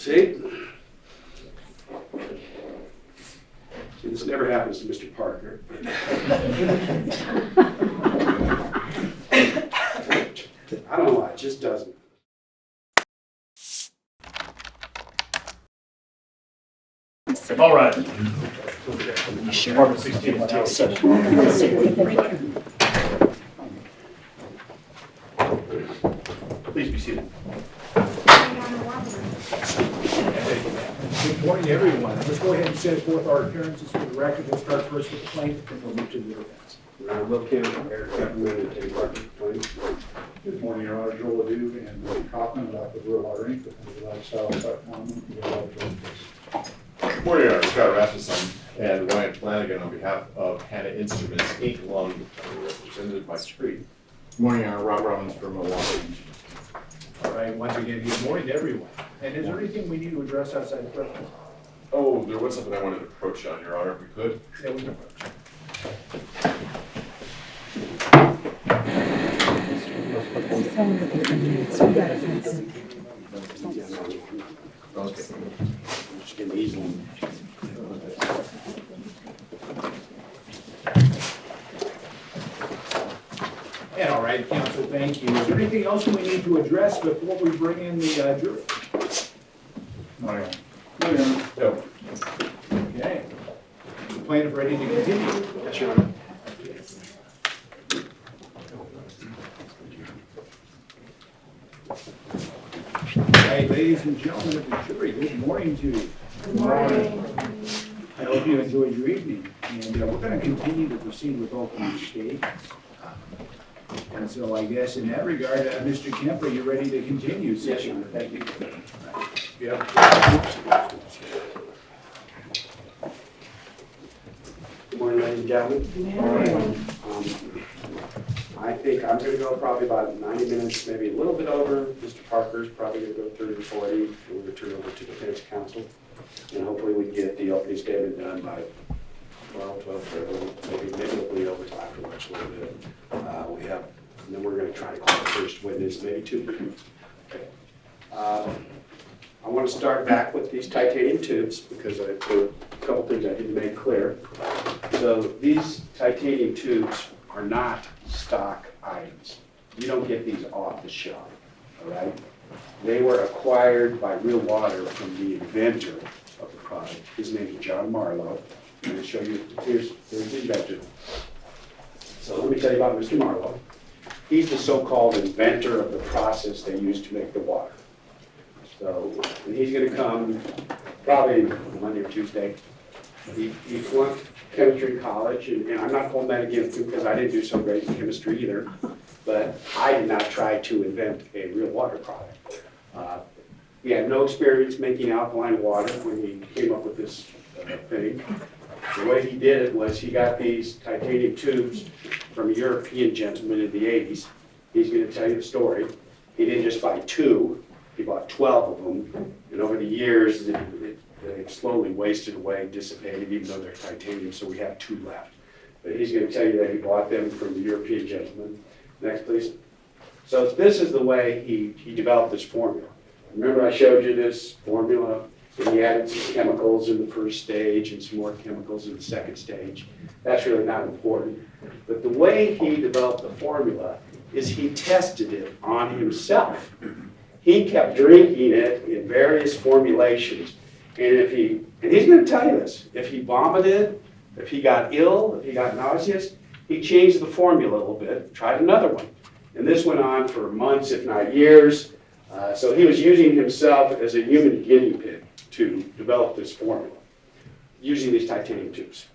See, this never happens to Mr. Parker. I don't know why, it just doesn't. All right. Department 16. Please be seated. Good morning, everyone. Let's go ahead and set forth our appearances for the record. We'll start first with the plaintiff, and we'll move to the defense. Will Kemp, recommended to Plaintiffs. Good morning, Your Honor. Joel Odou and Will Kaufman, with Real Water Inc. with the lifestyle.com. Good morning, Your Honor. Scott Rasmussen and Ryan Flanagan on behalf of Hannah Instruments Inc. along represented by Street. Good morning, Your Honor. Rob Robbins from Milwaukee. All right, once again, good morning to everyone. And is there anything we need to address outside the questions? Oh, there was something I wanted to approach on, Your Honor, if we could. Yeah, we can approach. And all right, counsel, thank you. Is there anything else we need to address before we bring in the jury? Morning. No. Okay. Is the plaintiff ready to continue? Yes, Your Honor. Hey, ladies and gentlemen of the jury, good morning to you. Good morning. I hope you enjoyed your evening. And we're going to continue to proceed with opening statements. And so I guess in that regard, Mr. Kemp, are you ready to continue? Yes, Your Honor. Thank you. Yeah. Good morning, ladies and gentlemen. Good morning. I think I'm going to go probably about 90 minutes, maybe a little bit over. Mr. Parker's probably going to go 30 to 40. And we're going to turn over to defense counsel. And hopefully we can get the opening statement done by 12:30. Maybe we'll bleed over till after lunch a little bit. And then we're going to try to call the first witness, maybe two. Okay. I want to start back with these titanium tubes because there were a couple things I didn't make clear. So these titanium tubes are not stock items. You don't get these off the shelf, all right? They were acquired by Real Water from the inventor of the product. His name is John Marlowe. I'm going to show you, here's the inventor. So let me tell you about Mr. Marlowe. He's the so-called inventor of the process they use to make the water. So, and he's going to come probably Monday or Tuesday. He flunked chemistry in college, and I'm not holding that against him because I didn't do so great in chemistry either. But I did not try to invent a real water product. He had no experience making alkaline water when he came up with this thing. The way he did it was he got these titanium tubes from a European gentleman in the 80s. He's going to tell you the story. He didn't just buy two, he bought 12 of them. And over the years, they slowly wasted away, dissipated, even though they're titanium, so we have two left. But he's going to tell you that he bought them from the European gentleman. Next, please. So this is the way he developed this formula. Remember I showed you this formula? And he added some chemicals in the first stage and some more chemicals in the second stage. That's really not important. But the way he developed the formula is he tested it on himself. He kept drinking it in various formulations. And he's going to tell you this, if he vomited, if he got ill, if he got nauseous, he changed the formula a little bit, tried another one. And this went on for months, if not years. So he was using himself as a human guinea pig to develop this formula, using these titanium tubes.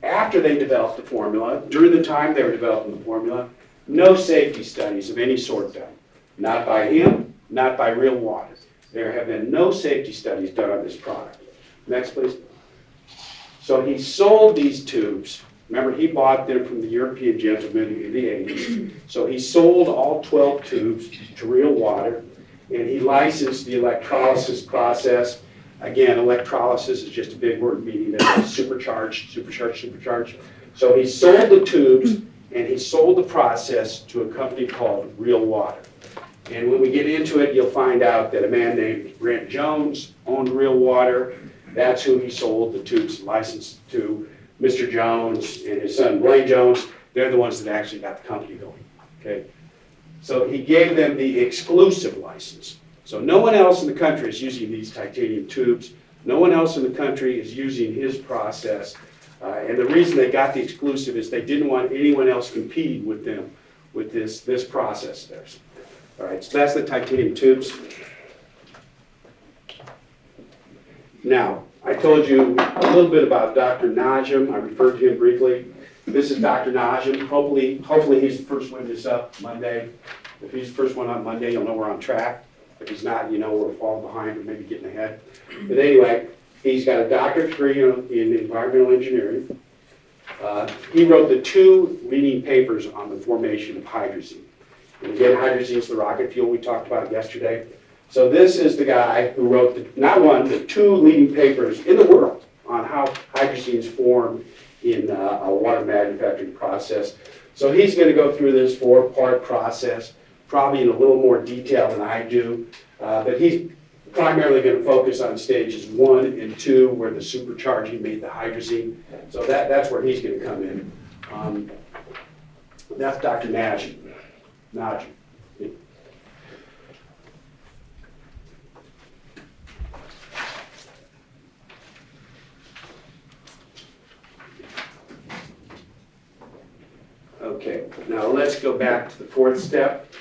After they developed the formula, during the time they were developing the formula, no safety studies of any sort done. Not by him, not by Real Water. There have been no safety studies done on this product. Next, please. So he sold these tubes. Remember, he bought them from the European gentleman in the 80s. So he sold all 12 tubes to Real Water, and he licensed the electrolysis process. Again, electrolysis is just a big word meaning that it's supercharged. So he sold the tubes, and he sold the process to a company called Real Water. And when we get into it, you'll find out that a man named Grant Jones owned Real Water. That's who he sold the tubes license to. Mr. Jones and his son Blaine Jones, they're the ones that actually got the company going, okay? So he gave them the exclusive license. So no one else in the country is using these titanium tubes. No one else in the country is using his process. And the reason they got the exclusive is they didn't want anyone else competing with them with this process of theirs. All right, so that's the titanium tubes. Now, I told you a little bit about Dr. Najim. I referred to him briefly. This is Dr. Najim. Hopefully he's the first witness up Monday. If he's the first one on Monday, you'll know we're on track. If he's not, you know we're falling behind or maybe getting ahead. But anyway, he's got a doctorate degree in environmental engineering. He wrote the 2 leading papers on the formation of hydrazine. And again, hydrazine is the rocket fuel we talked about yesterday. So this is the guy who wrote not one, but 2 leading papers in the world on how hydrazines form in a water manufacturing process. So he's going to go through this 4-part process, probably in a little more detail than I do. But he's primarily going to focus on stages 1 and 2, where the supercharging made the hydrazine. So that's where he's going to come in. That's Dr. Najim. Okay, now let's go back to the 4th step,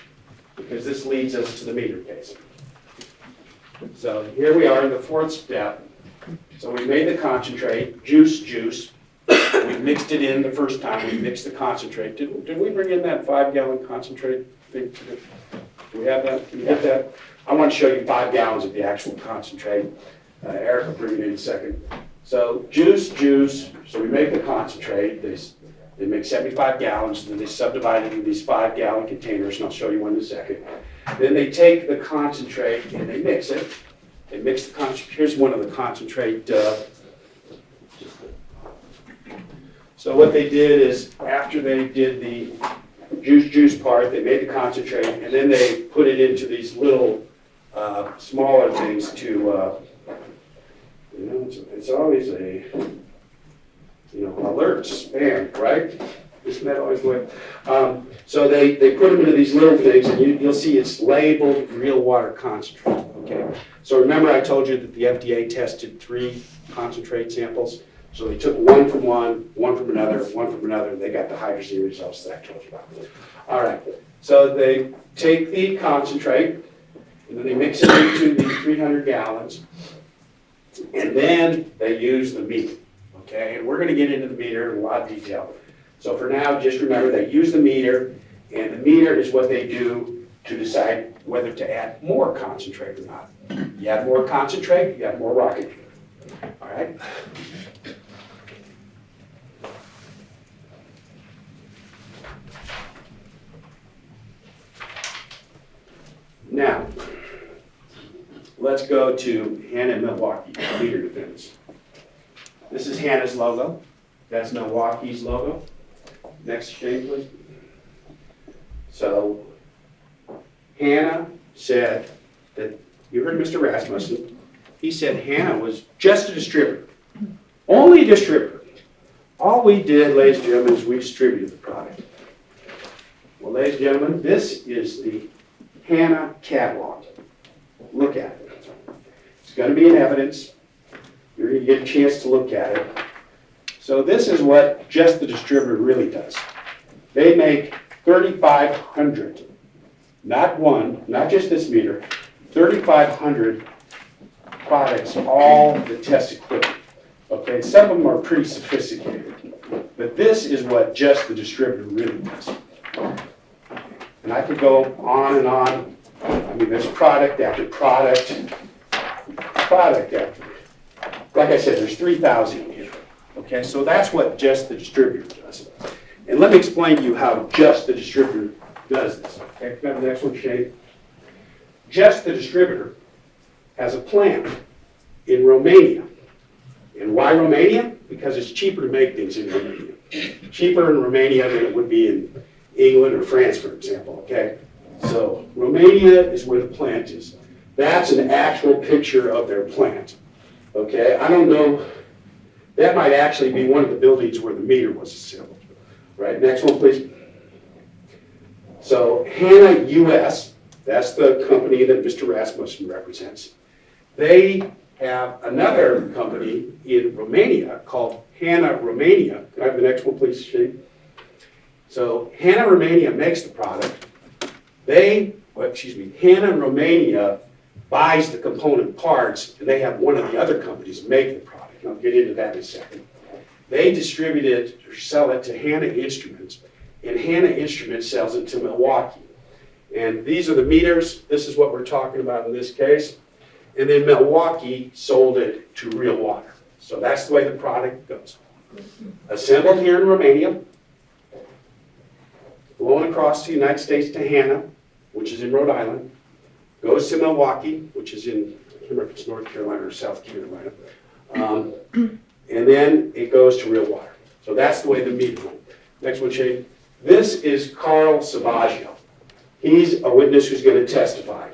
because this leads us to the meter case. So here we are in the 4th step. So we made the concentrate, juice. We mixed it in the first time. We mixed the concentrate. Did we bring in that 5-gallon concentrate thing? Do we have that? Can you get that? I want to show you 5 gallons of the actual concentrate. Eric will bring it in a second. So juice. So we make the concentrate. They make 75 gallons, and then they subdivide it into these 5-gallon containers, and I'll show you one in a second. Then they take the concentrate and they mix it. They mix the concentrate. Here's one of the concentrate. So what they did is, after they did the juice part, they made the concentrate, and then they put it into these little smaller things to, it's always a, alert spam, right? Isn't that always the way? So they put them into these little things, and you'll see it's labeled real water concentrate, okay? So remember I told you that the FDA tested 3 concentrate samples? So they took one from another, and they got the hydrazine results that I told you about. All right, so they take the concentrate, and then they mix it into the 300 gallons, and then they use the meter, okay? And we're gonna get into the meter in a lot of detail. So for now, just remember they use the meter, and the meter is what they do to decide whether to add more concentrate or not. You add more concentrate, you add more rocket fuel, all right? Now, let's go to Hannah, Milwaukee, meter defense. This is Hannah's logo. That's Milwaukee's logo. Next change, please. So, Hannah said that, you heard Mr. Rasmussen, he said Hannah was just a distributor. Only a distributor. All we did, ladies and gentlemen, is we distributed the product. Well, ladies and gentlemen, this is the Hannah catalog. Look at it. It's going to be in evidence. You're going to get a chance to look at it. So this is what just the distributor really does. They make 3,500, not one, not just this meter, 3,500 products, all the test equipment. Okay, some of them are pretty sophisticated, but this is what just the distributor really does. And I could go on and on. I mean, there's product after product after. Like I said, there's 3,000 here. Okay, so that's what just the distributor does. And let me explain to you how just the distributor does this. Okay, remember the next one, Shane? Just the distributor has a plant in Romania. And why Romania? Because it's cheaper to make things in Romania. Cheaper in Romania than it would be in England or France, for example, okay? So Romania is where the plant is. That's an actual picture of their plant. Okay, I don't know, that might actually be one of the buildings where the meter was assembled. Right, next one, please. So Hanna US, that's the company that Mr. Rasmussen represents. They have another company in Romania called Hanna Romania. Can I have the next one, please, Shane? So Hanna Romania makes the product. Hanna Romania buys the component parts, and they have one of the other companies make the product. And I'll get into that in a second. They distribute it or sell it to Hanna Instruments, and Hanna Instruments sells it to Milwaukee. And these are the meters. This is what we're talking about in this case. And then Milwaukee sold it to Real Water. So that's the way the product goes. Assembled here in Romania, flown across the United States to Hanna, which is in Rhode Island, goes to Milwaukee, which is in, I can't remember if it's North Carolina or South Carolina, and then it goes to Real Water. So that's the way the meter went. Next one, Shane. This is Carl Savaggio. He's a witness who's going to testify.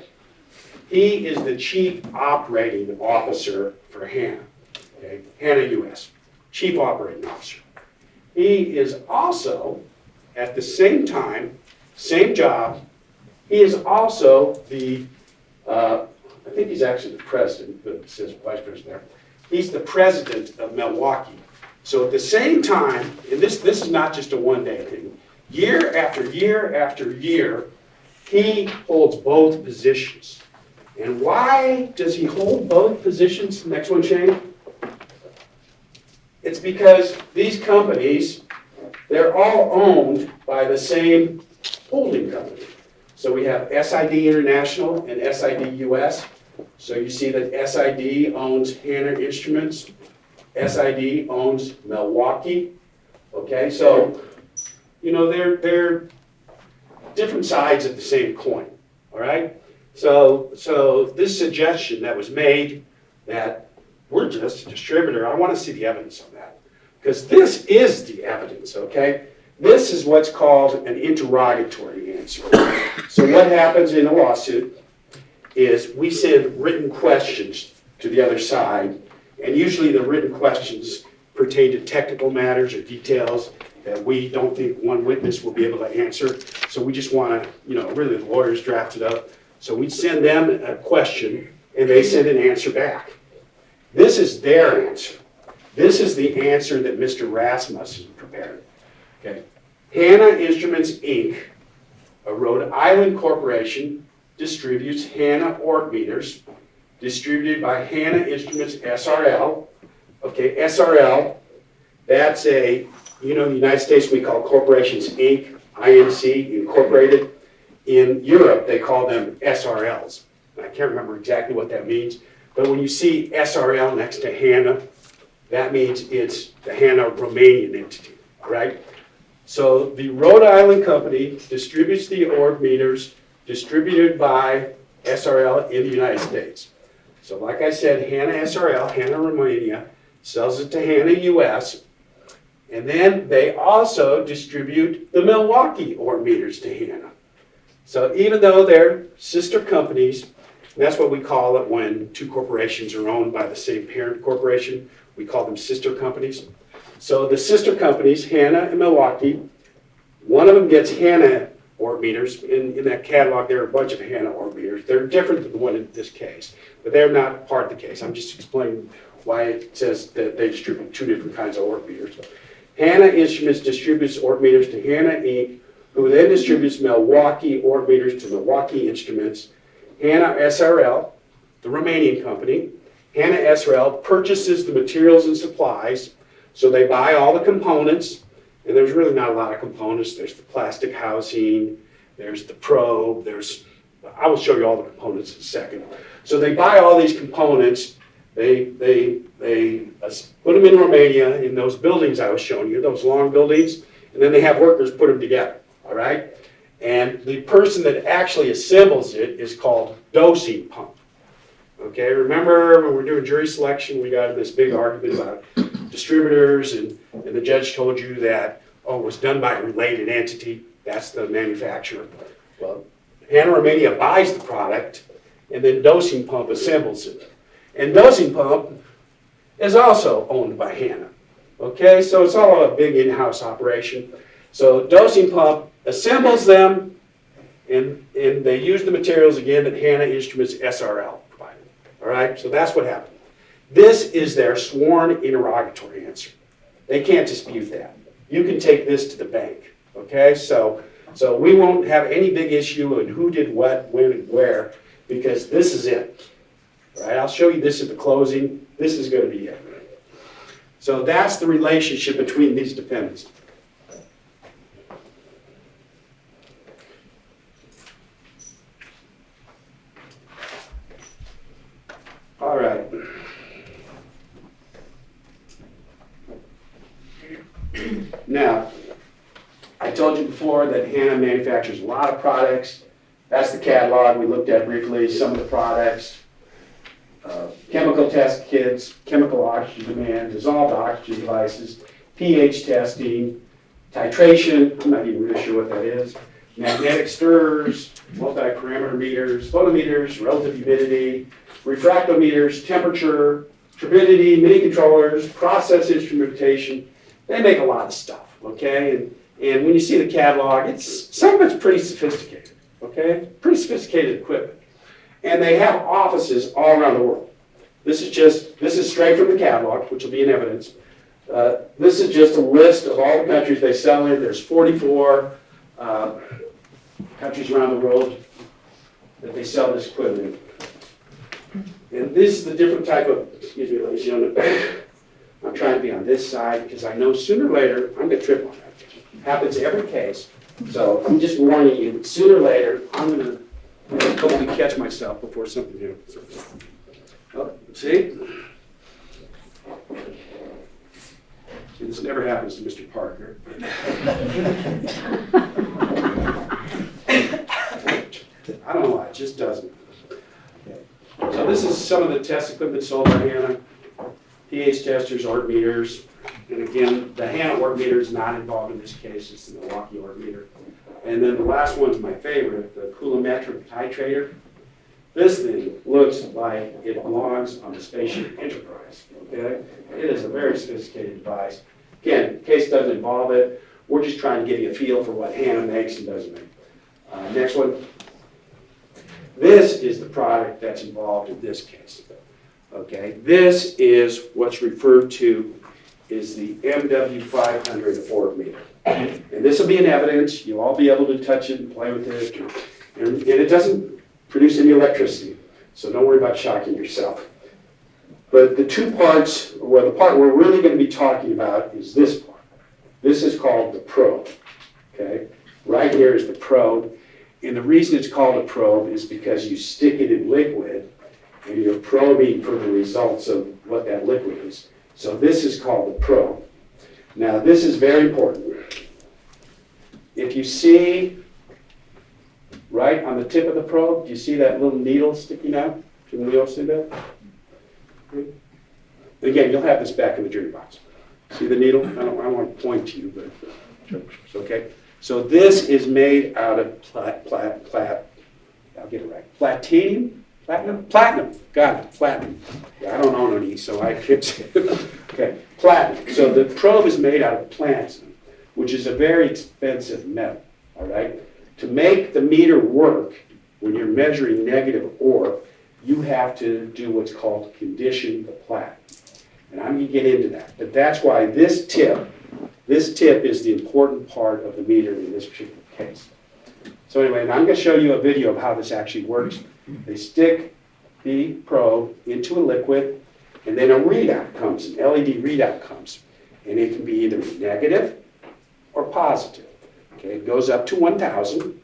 He is the chief operating officer for Hanna, okay? Hanna US, chief operating officer. He is also, at the same time, same job, he is also the, I think he's actually the president, but it says vice president there. He's the president of Milwaukee. So at the same time, and this is not just a one-day thing, year after year after year, he holds both positions. And why does he hold both positions? Next one, Shane. It's because these companies, they're all owned by the same holding company. So we have SID International and SID US. So you see that SID owns Hanna Instruments. SID owns Milwaukee. Okay, so, you know, they're different sides of the same coin, all right? So this suggestion that was made that we're just a distributor, I want to see the evidence on that. Because this is the evidence, okay? This is what's called an interrogatory answer. So what happens in a lawsuit is we send written questions to the other side, and usually the written questions pertain to technical matters or details that we don't think one witness will be able to answer. So we just want to, you know, really the lawyers draft it up. So we send them a question, and they send an answer back. This is their answer. This is the answer that Mr. Rasmussen prepared. Okay. Hanna Instruments, Inc., a Rhode Island corporation, distributes Hanna orb meters, distributed by Hanna Instruments SRL. Okay, SRL, that's a, you know, in the United States we call corporations Inc., INC, Incorporated. In Europe, they call them SRLs. I can't remember exactly what that means, but when you see SRL next to Hanna, that means it's the Hanna Romanian entity, all right? So the Rhode Island company distributes the orb meters distributed by SRL in the United States. So like I said, Hanna SRL, Hanna Romania, sells it to Hanna US, and then they also distribute the Milwaukee orb meters to Hanna. So even though they're sister companies, that's what we call it when two corporations are owned by the same parent corporation, we call them sister companies. So the sister companies, Hanna and Milwaukee, one of them gets Hanna orb meters. In that catalog, there are a bunch of Hanna orb meters. They're different than the one in this case, but they're not part of the case. I'm just explaining why it says that they distribute two different kinds of orb meters. Hanna Instruments distributes orb meters to Hanna Inc., who then distributes Milwaukee orb meters to Milwaukee Instruments. Hanna SRL, the Romanian company, Hanna SRL purchases the materials and supplies, so they buy all the components, and there's really not a lot of components. There's the plastic housing, there's the probe, I will show you all the components in a second. So they buy all these components, they put them in Romania in those buildings I was showing you, those long buildings, and then they have workers put them together, all right? And the person that actually assembles it is called dosing pump. Okay, remember when we were doing jury selection, we got in this big argument about distributors, and the judge told you that, oh, it was done by a related entity. That's the manufacturer. Well, Hanna Romania buys the product, and then Dosing Pump assembles it. And Dosing Pump is also owned by Hanna. Okay, so it's all a big in-house operation. So Dosing Pump assembles them, and they use the materials again that Hanna Instruments SRL provided. All right, so that's what happened. This is their sworn interrogatory answer. They can't dispute that. You can take this to the bank. Okay, so we won't have any big issue in who did what, when, and where, because this is it. All right, I'll show you this at the closing. This is going to be it. So that's the relationship between these defendants. All right. Now, I told you before that Hanna manufactures a lot of products. That's the catalog we looked at briefly, some of the products. Chemical test kits, chemical oxygen demand, dissolved oxygen devices, pH testing, titration, I'm not even really sure what that is, magnetic stirrers, multi-parameter meters, photometers, relative humidity, refractometers, temperature, turbidity, mini controllers, process instrumentation. They make a lot of stuff, okay? And when you see the catalog, some of it's pretty sophisticated, okay? Pretty sophisticated equipment. And they have offices all around the world. This is straight from the catalog, which will be in evidence. This is just a list of all the countries they sell in. There's 44 countries around the world that they sell this equipment in. And this is the different type of, excuse me, ladies and gentlemen. I'm trying to be on this side because I know sooner or later I'm going to trip on that. It happens every case. So I'm just warning you, sooner or later I'm going to hopefully catch myself before something happens. Oh, see? See, this never happens to Mr. Parker. I don't know why, it just doesn't. So this is some of the test equipment sold by Hanna. pH testers, ort meters. And again, the Hanna ort meter is not involved in this case, it's the Milwaukee ort meter. And then the last one's my favorite, the coulometric titrator. This thing looks like it belongs on the Spaceship Enterprise, okay? It is a very sophisticated device. Again, the case doesn't involve it. We're just trying to give you a feel for what Hanna makes and doesn't make. Next one. This is the product that's involved in this case, okay? This is what's referred to as the MW500 ort meter. And this will be in evidence. You'll all be able to touch it and play with it. And it doesn't produce any electricity, so don't worry about shocking yourself. But the two parts, well, the part we're really going to be talking about is this part. This is called the probe, okay? Right here is the probe. And the reason it's called a probe is because you stick it in liquid and you're probing for the results of what that liquid is. So this is called the probe. Now this is very important. If you see right on the tip of the probe, do you see that little needle sticking out? Can we all see that? Again, you'll have this back in the jury box. See the needle? I don't want to point to you, but it's okay. So this is made out of I'll get it right. Platinum. Got it. Platinum. Yeah, I don't own any, so I can't say it. Okay, platinum. So the probe is made out of platinum, which is a very expensive metal. All right. To make the meter work, when you're measuring negative ore, you have to do what's called condition the platinum. And I'm going to get into that. But that's why this tip is the important part of the meter in this particular case. So anyway, and I'm going to show you a video of how this actually works. They stick the probe into a liquid, and then a readout comes, an LED readout comes. And it can be either negative or positive. Okay, it goes up to 1,000,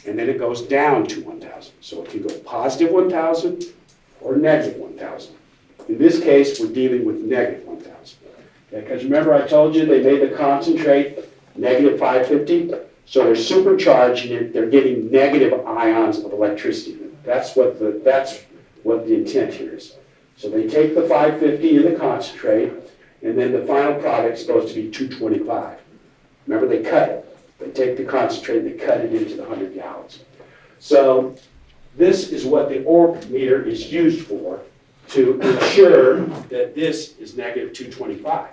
and then it goes down to 1,000. So it can go positive 1,000 or negative 1,000. In this case, we're dealing with negative 1,000. Because remember I told you they made the concentrate negative 550? So they're supercharging it, they're getting negative ions of electricity. That's what the intent here is. So they take the 550 in the concentrate, and then the final product is supposed to be 225. Remember, they cut it. They take the concentrate and they cut it into the 100 gallons. So this is what the ORP meter is used for, to ensure that this is negative 225.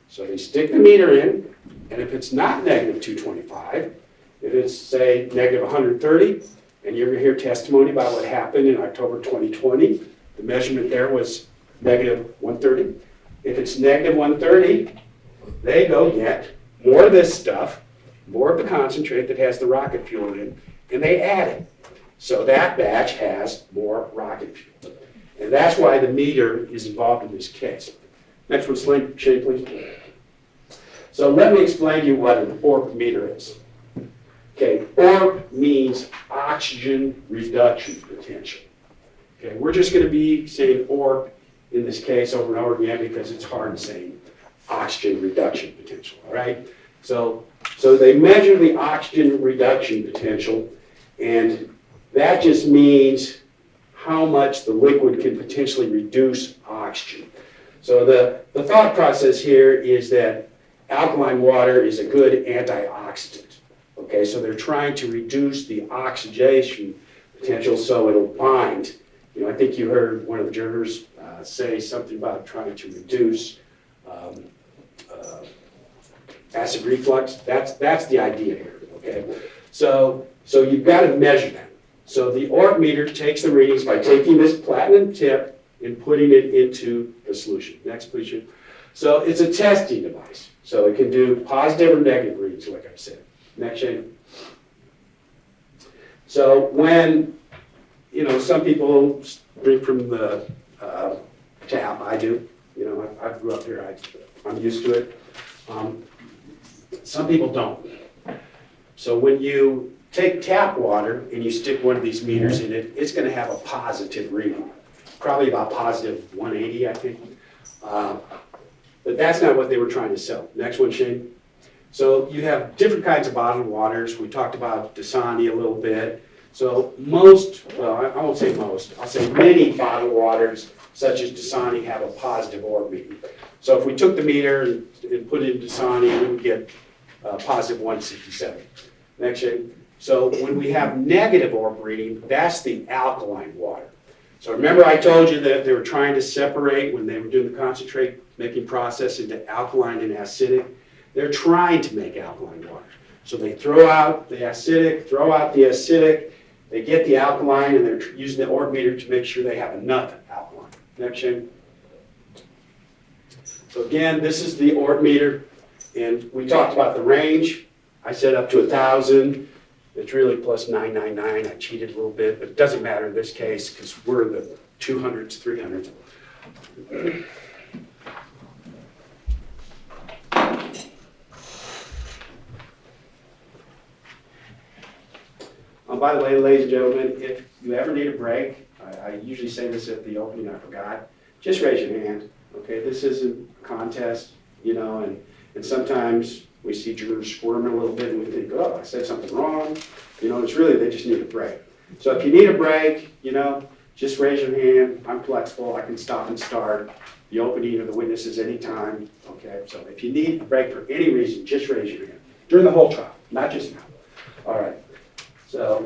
So they stick the meter in, and if it's not negative 225, if it's, say, negative 130, and you're gonna hear testimony about what happened in October 2020, the measurement there was negative 130. If it's negative 130, they go get more of this stuff, more of the concentrate that has the rocket fuel in, and they add it. So that batch has more rocket fuel. And that's why the meter is involved in this case. Next one, Shane, please. So let me explain to you what an ORP meter is. Okay, ORP means oxygen reduction potential. Okay, we're just going to be saying ORP in this case over and over again because it's hard to say oxygen reduction potential, all right? So they measure the oxygen reduction potential, and that just means how much the liquid can potentially reduce oxygen. So the thought process here is that alkaline water is a good antioxidant. Okay, so they're trying to reduce the oxidation potential so it'll bind. You know, I think you heard one of the jurors say something about trying to reduce acid reflux. That's the idea here, okay? So you've got to measure that. So the ORP meter takes the readings by taking this platinum tip and putting it into the solution. Next, please, Shane. So it's a testing device. So it can do positive or negative readings, like I said. Next, Shane. So when, you know, some people drink from the tap, I do. You know, I grew up here, I'm used to it. Some people don't. So when you take tap water and you stick one of these meters in it, it's going to have a positive reading, probably about positive 180, I think. But that's not what they were trying to sell. Next one, Shane. So you have different kinds of bottled waters. We talked about Dasani a little bit. So most, well, I won't say most, I'll say many bottled waters, such as Dasani, have a positive ORP reading. So if we took the meter and put it in Dasani, we would get positive 167. Next, Shane. So when we have negative ORP reading, that's the alkaline water. So remember I told you that they were trying to separate when they were doing the concentrate making process into alkaline and acidic. They're trying to make alkaline water. So they throw out the acidic, throw out the acidic, they get the alkaline, and they're using the ORP meter to make sure they have enough alkaline. Next, Shane. So again, this is the ORP meter, and we talked about the range. I said up to 1,000. It's really plus 999. I cheated a little bit, but it doesn't matter in this case because we're in the 200s, 300s. By the way, ladies and gentlemen, if you ever need a break, I usually say this at the opening, I forgot, just raise your hand, okay? This isn't a contest, you know, and sometimes we see jurors squirming a little bit and we think, oh, I said something wrong. You know, it's really, they just need a break. So if you need a break, you know, just raise your hand. I'm flexible, I can stop and start the opening of the witnesses anytime, okay? So if you need a break for any reason, just raise your hand. During the whole trial, not just now. All right. So,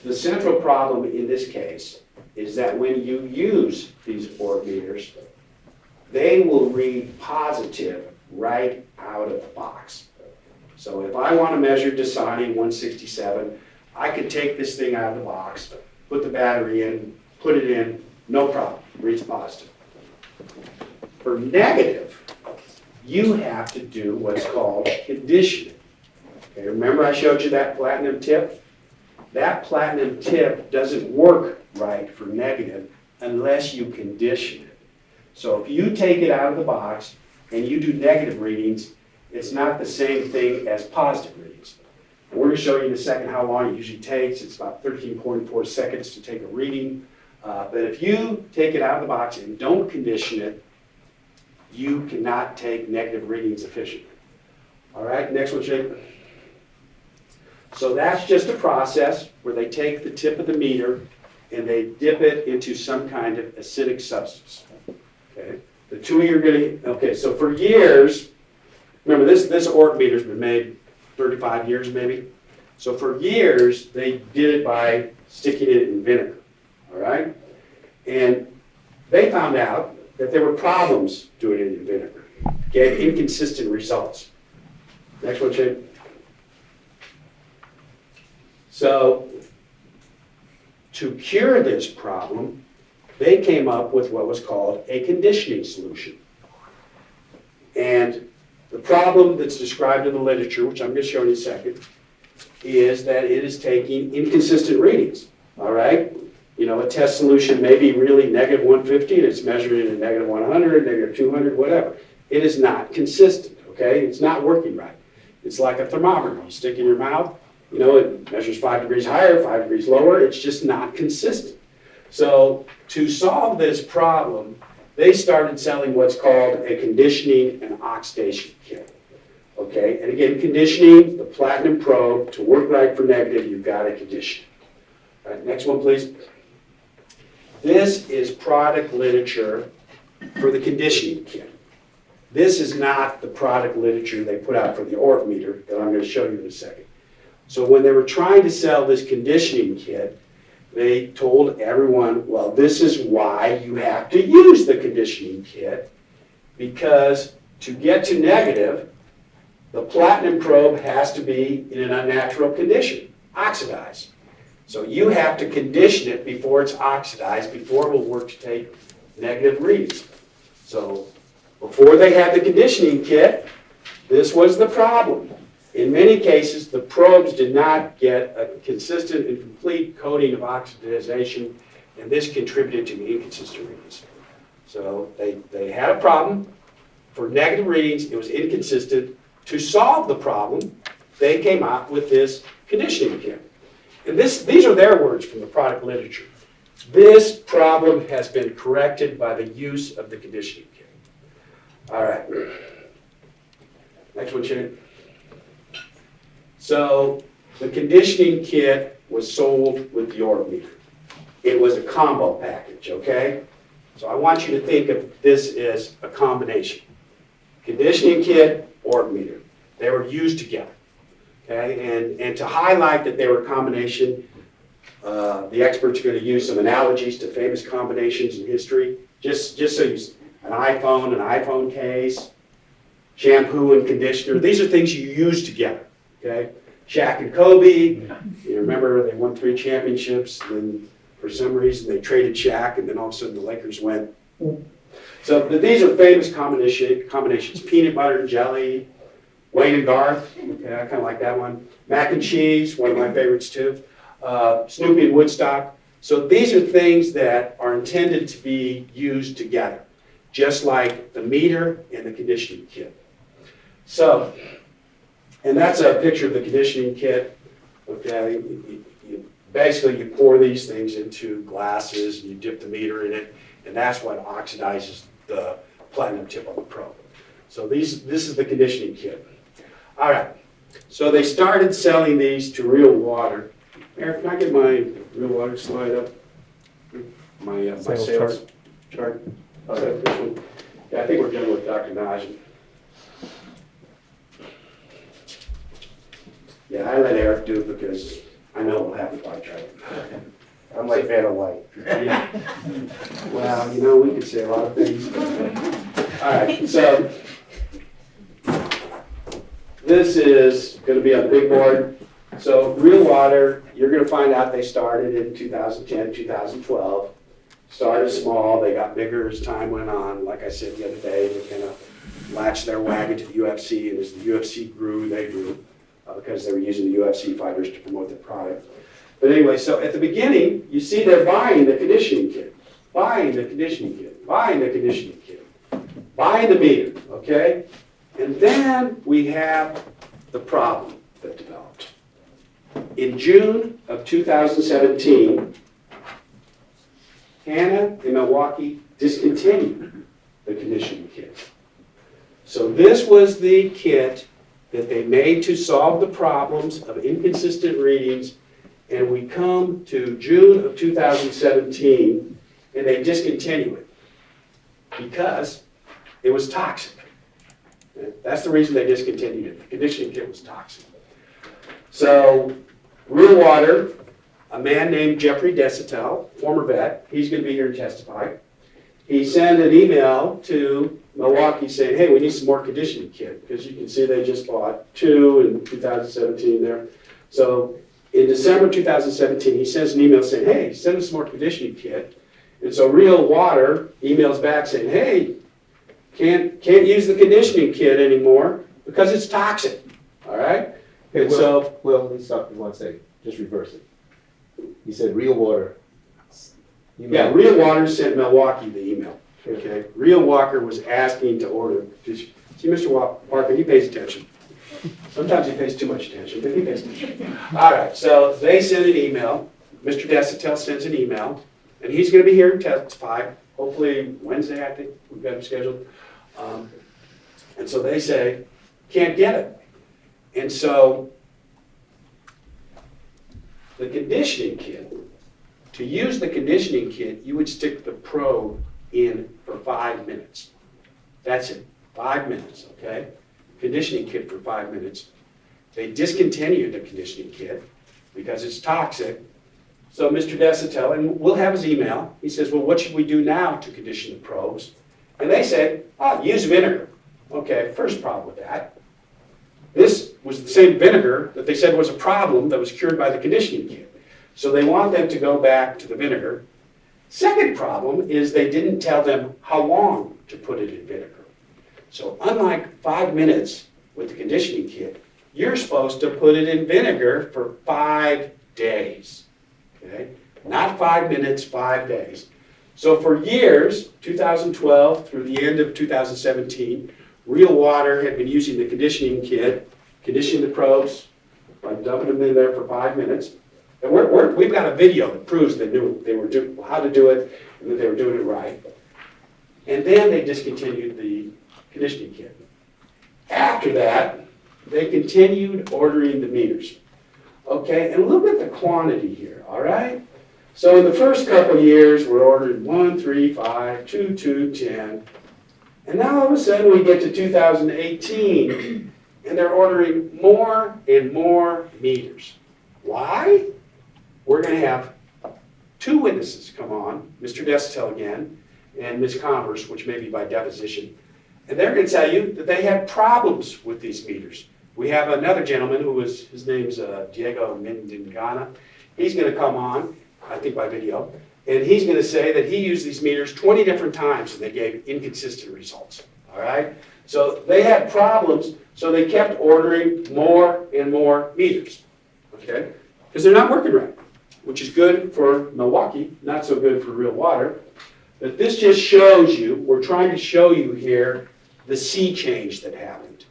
the central problem in this case is that when you use these ORP meters, they will read positive right out of the box. So if I want to measure Dasani 167, I could take this thing out of the box, put the battery in, put it in, no problem, reads positive. For negative, you have to do what's called conditioning. Okay, remember I showed you that platinum tip? That platinum tip doesn't work right for negative unless you condition it. So if you take it out of the box and you do negative readings, it's not the same thing as positive readings. And we're going to show you in a second how long it usually takes. It's about 13.4 seconds to take a reading. But if you take it out of the box and don't condition it, you cannot take negative readings efficiently. All right, next one, Jake. So that's just a process where they take the tip of the meter and they dip it into some kind of acidic substance. Okay? The two you're getting, okay, so for years, remember this Orion meter's been made 35 years maybe. So for years, they did it by sticking it in vinegar, all right? And they found out that there were problems doing it in vinegar. Gave inconsistent results. Next one, Shane. So to cure this problem, they came up with what was called a conditioning solution. And the problem that's described in the literature, which I'm going to show in a second, is that it is taking inconsistent readings, all right? You know, a test solution may be really negative 150 and it's measuring at negative 100, negative 200, whatever. It is not consistent, okay? It's not working right. It's like a thermometer. You stick in your mouth, you know, it measures 5 degrees higher, 5 degrees lower. It's just not consistent. So to solve this problem, they started selling what's called a conditioning and oxidation kit. Okay, and again, conditioning, the platinum probe, to work right for negative, you've got to condition. All right, next one, please. This is product literature for the conditioning kit. This is not the product literature they put out for the Orion meter that I'm going to show you in a second. So when they were trying to sell this conditioning kit, they told everyone, well, this is why you have to use the conditioning kit, because to get to negative, the platinum probe has to be in an unnatural condition, oxidized. So you have to condition it before it's oxidized, before it will work to take negative readings. So before they had the conditioning kit, this was the problem. In many cases, the probes did not get a consistent and complete coating of oxidization, and this contributed to inconsistent readings. So they had a problem. For negative readings, it was inconsistent. To solve the problem, they came up with this conditioning kit. And these are their words from the product literature. This problem has been corrected by the use of the conditioning kit. All right. Next one, Shane. So the conditioning kit was sold with the Orion meter. It was a combo package, okay? So I want you to think of this as a combination. Conditioning kit, Orion meter. They were used together, okay? And to highlight that they were a combination, the experts are going to use some analogies to famous combinations in history. Just so you see, an iPhone case, shampoo and conditioner. These are things you use together, okay? Shaq and Kobe, you remember they won 3 championships, and for some reason they traded Shaq, and then all of a sudden the Lakers went. So these are famous combinations. Peanut butter and jelly, Wayne and Garth, okay, I kind of like that one. Mac and cheese, one of my favorites too. Snoopy and Woodstock. So these are things that are intended to be used together, just like the meter and the conditioning kit. So, and that's a picture of the conditioning kit. Okay, basically you pour these things into glasses and you dip the meter in it, and that's what oxidizes the platinum tip on the probe. So this is the conditioning kit. All right, so they started selling these to Real Water. Eric, can I get my Real Water slide up? My sales chart. Okay, this one. Yeah, I think we're done with Dr. Najim. Yeah, I let Eric do it because I know we'll have the pie chart. I'm like Vanna White. Yeah. Well, you know, we could say a lot of things. All right, so this is going to be on the big board. So Real Water, you're going to find out they started in 2010, 2012. Started small, they got bigger as time went on. Like I said the other day, they kind of latched their wagon to the UFC, and as the UFC grew, they grew because they were using the UFC fighters to promote their product. But anyway, so at the beginning, you see they're buying the conditioning kit, buying the conditioning kit, buying the conditioning kit, buying the meter, okay? And then we have the problem that developed. In June of 2017, Hannah in Milwaukee discontinued the conditioning kit. So this was the kit that they made to solve the problems of inconsistent readings, and we come to June of 2017, and they discontinue it because it was toxic. That's the reason they discontinued it. The conditioning kit was toxic. So, Real Water, a man named Jeffrey Desitel, former vet, he's going to be here to testify. He sent an email to Milwaukee saying, hey, we need some more conditioning kit, because you can see they just bought 2 in 2017 there. So in December 2017, he sends an email saying, hey, send us some more conditioning kit. And so Real Water emails back saying, hey, can't use the conditioning kit anymore because it's toxic, all right? And so, Will, let me stop you 1 second. Just reverse it. You said Real Water. yeah, Real Water sent Milwaukee the email, okay? Real Walker was asking to order. See, Mr. Walker, he pays attention. Sometimes he pays too much attention, but he pays attention. All right, so they sent an email. Mr. Desitel sends an email, and he's going to be here to testify, hopefully Wednesday, I think, we've got him scheduled. And so they say, can't get it. And so the conditioning kit, to use the conditioning kit, you would stick the probe in for 5 minutes. That's it, 5 minutes, okay? Conditioning kit for 5 minutes. They discontinued the conditioning kit because it's toxic. So Mr. Desitel, and we'll have his email, he says, well, what should we do now to condition the probes? And they say, use vinegar. Okay, first problem with that. This was the same vinegar that they said was a problem that was cured by the conditioning kit. So they want them to go back to the vinegar. Second problem is they didn't tell them how long to put it in vinegar. So unlike 5 minutes with the conditioning kit, you're supposed to put it in vinegar for 5 days. Okay? Not 5 minutes, 5 days. So for years, 2012 through the end of 2017, Real Water had been using the conditioning kit, conditioning the probes by dumping them in there for 5 minutes. And we've got a video that proves they knew how to do it and that they were doing it right. And then they discontinued the conditioning kit. After that, they continued ordering the meters. Okay, and look at the quantity here, all right? So in the first couple of years, we're ordering 1, 3, 5, 2, 2, 10. And now all of a sudden we get to 2018, and they're ordering more and more meters. Why? We're going to have 2 witnesses come on, Mr. Desitel again, and Ms. Converse, which may be by deposition. And they're going to tell you that they had problems with these meters. We have another gentleman his name's Diego Mendingana. He's going to come on, I think by video, and he's going to say that he used these meters 20 different times and they gave inconsistent results, all right? So they had problems, so they kept ordering more and more meters, okay? Because they're not working right, which is good for Milwaukee, not so good for Real Water. But this just shows you, we're trying to show you here the sea change that happened.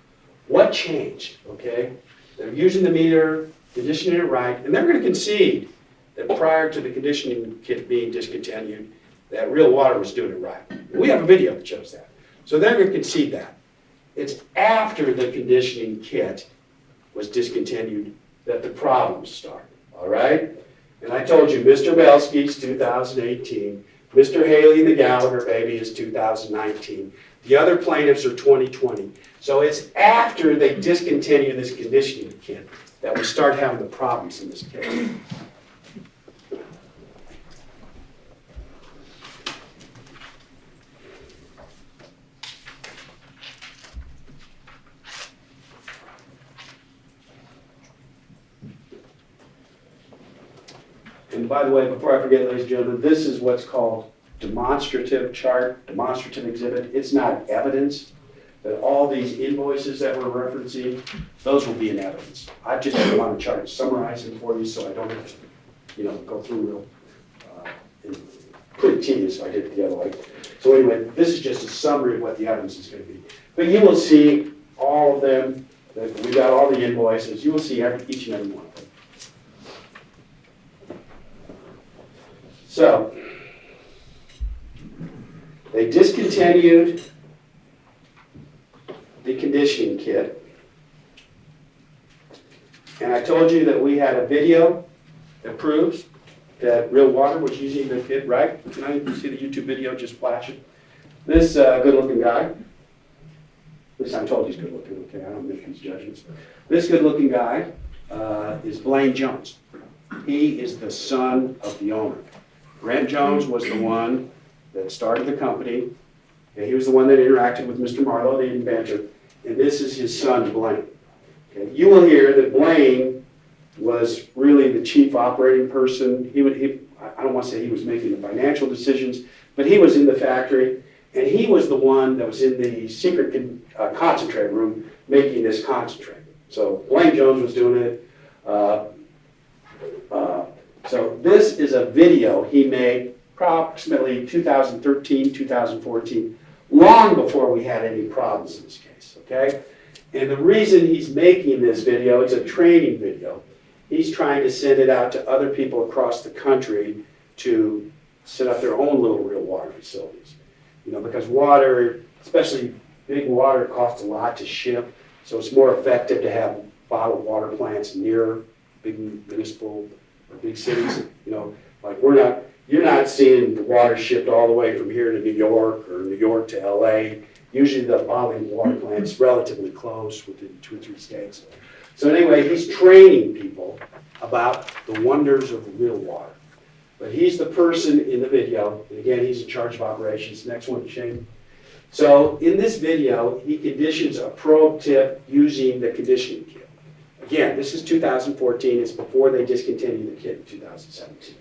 What changed, okay? They're using the meter, conditioning it right, and they're going to concede that prior to the conditioning kit being discontinued, that Real Water was doing it right. We have a video that shows that. So they're going to concede that. It's after the conditioning kit was discontinued that the problems started, all right? And I told you, Mr. Belsky's 2018, Mr. Haley and the Gallagher baby is 2019. The other plaintiffs are 2020. So it's after they discontinue this conditioning kit that we start having the problems in this case. And by the way, before I forget, ladies and gentlemen, this is what's called demonstrative chart, demonstrative exhibit. It's not evidence, but all these invoices that we're referencing, those will be in evidence. I've just put them on a chart, summarizing for you so I don't have to, go through real, pretty tedious if I did it the other way. So anyway, this is just a summary of what the evidence is going to be. But you will see all of them. We've got all the invoices. You will see each and every one of them. So, they discontinued the conditioning kit. And I told you that we had a video that proves that real water was using the kit, right? Can I see the YouTube video just flashing? This good-looking guy, at least I'm told he's good-looking, okay, I don't make these judgments. This good-looking guy is Blaine Jones. He is the son of the owner. Brent Jones was the one that started the company. Okay, he was the one that interacted with Mr. Marlowe, the inventor, and this is his son, Blaine. Okay, you will hear that Blaine was really the chief operating person. I don't want to say he was making the financial decisions, but he was in the factory, and he was the one that was in the secret concentrate room making this concentrate. So Blaine Jones was doing it. So this is a video he made approximately 2013, 2014, long before we had any problems in this case, okay? And the reason he's making this video, it's a training video. He's trying to send it out to other people across the country to set up their own little real water facilities. You know, because water, especially big water, costs a lot to ship, so it's more effective to have bottled water plants near big municipal or big cities. You know, like you're not seeing the water shipped all the way from here to New York or New York to LA. Usually the bottling water plant's relatively close within 2 or 3 states. So anyway, he's training people about the wonders of real water. But he's the person in the video, and again, he's in charge of operations. Next one, Shane. So in this video, he conditions a probe tip using the conditioning kit. Again, this is 2014. It's before they discontinued the kit in 2017.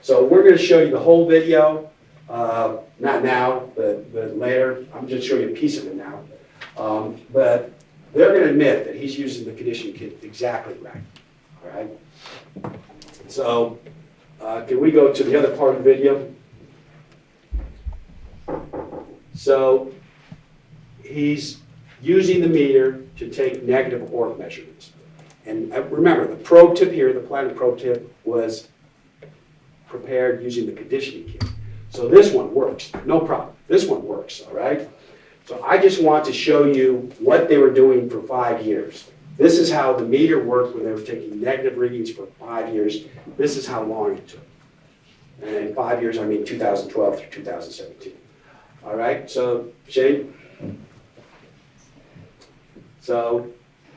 So we're going to show you the whole video, not now, but later. I'm just showing you a piece of it now. But they're going to admit that he's using the conditioning kit exactly right. All right. So can we go to the other part of the video? So he's using the meter to take negative orb measurements. And remember, the probe tip here, the platinum probe tip, was prepared using the conditioning kit. So this one works, no problem. This one works, all right? So I just want to show you what they were doing for 5 years. This is how the meter worked when they were taking negative readings for 5 years. This is how long it took. And in 5 years, I mean 2012 through 2017. All right, so Shane? So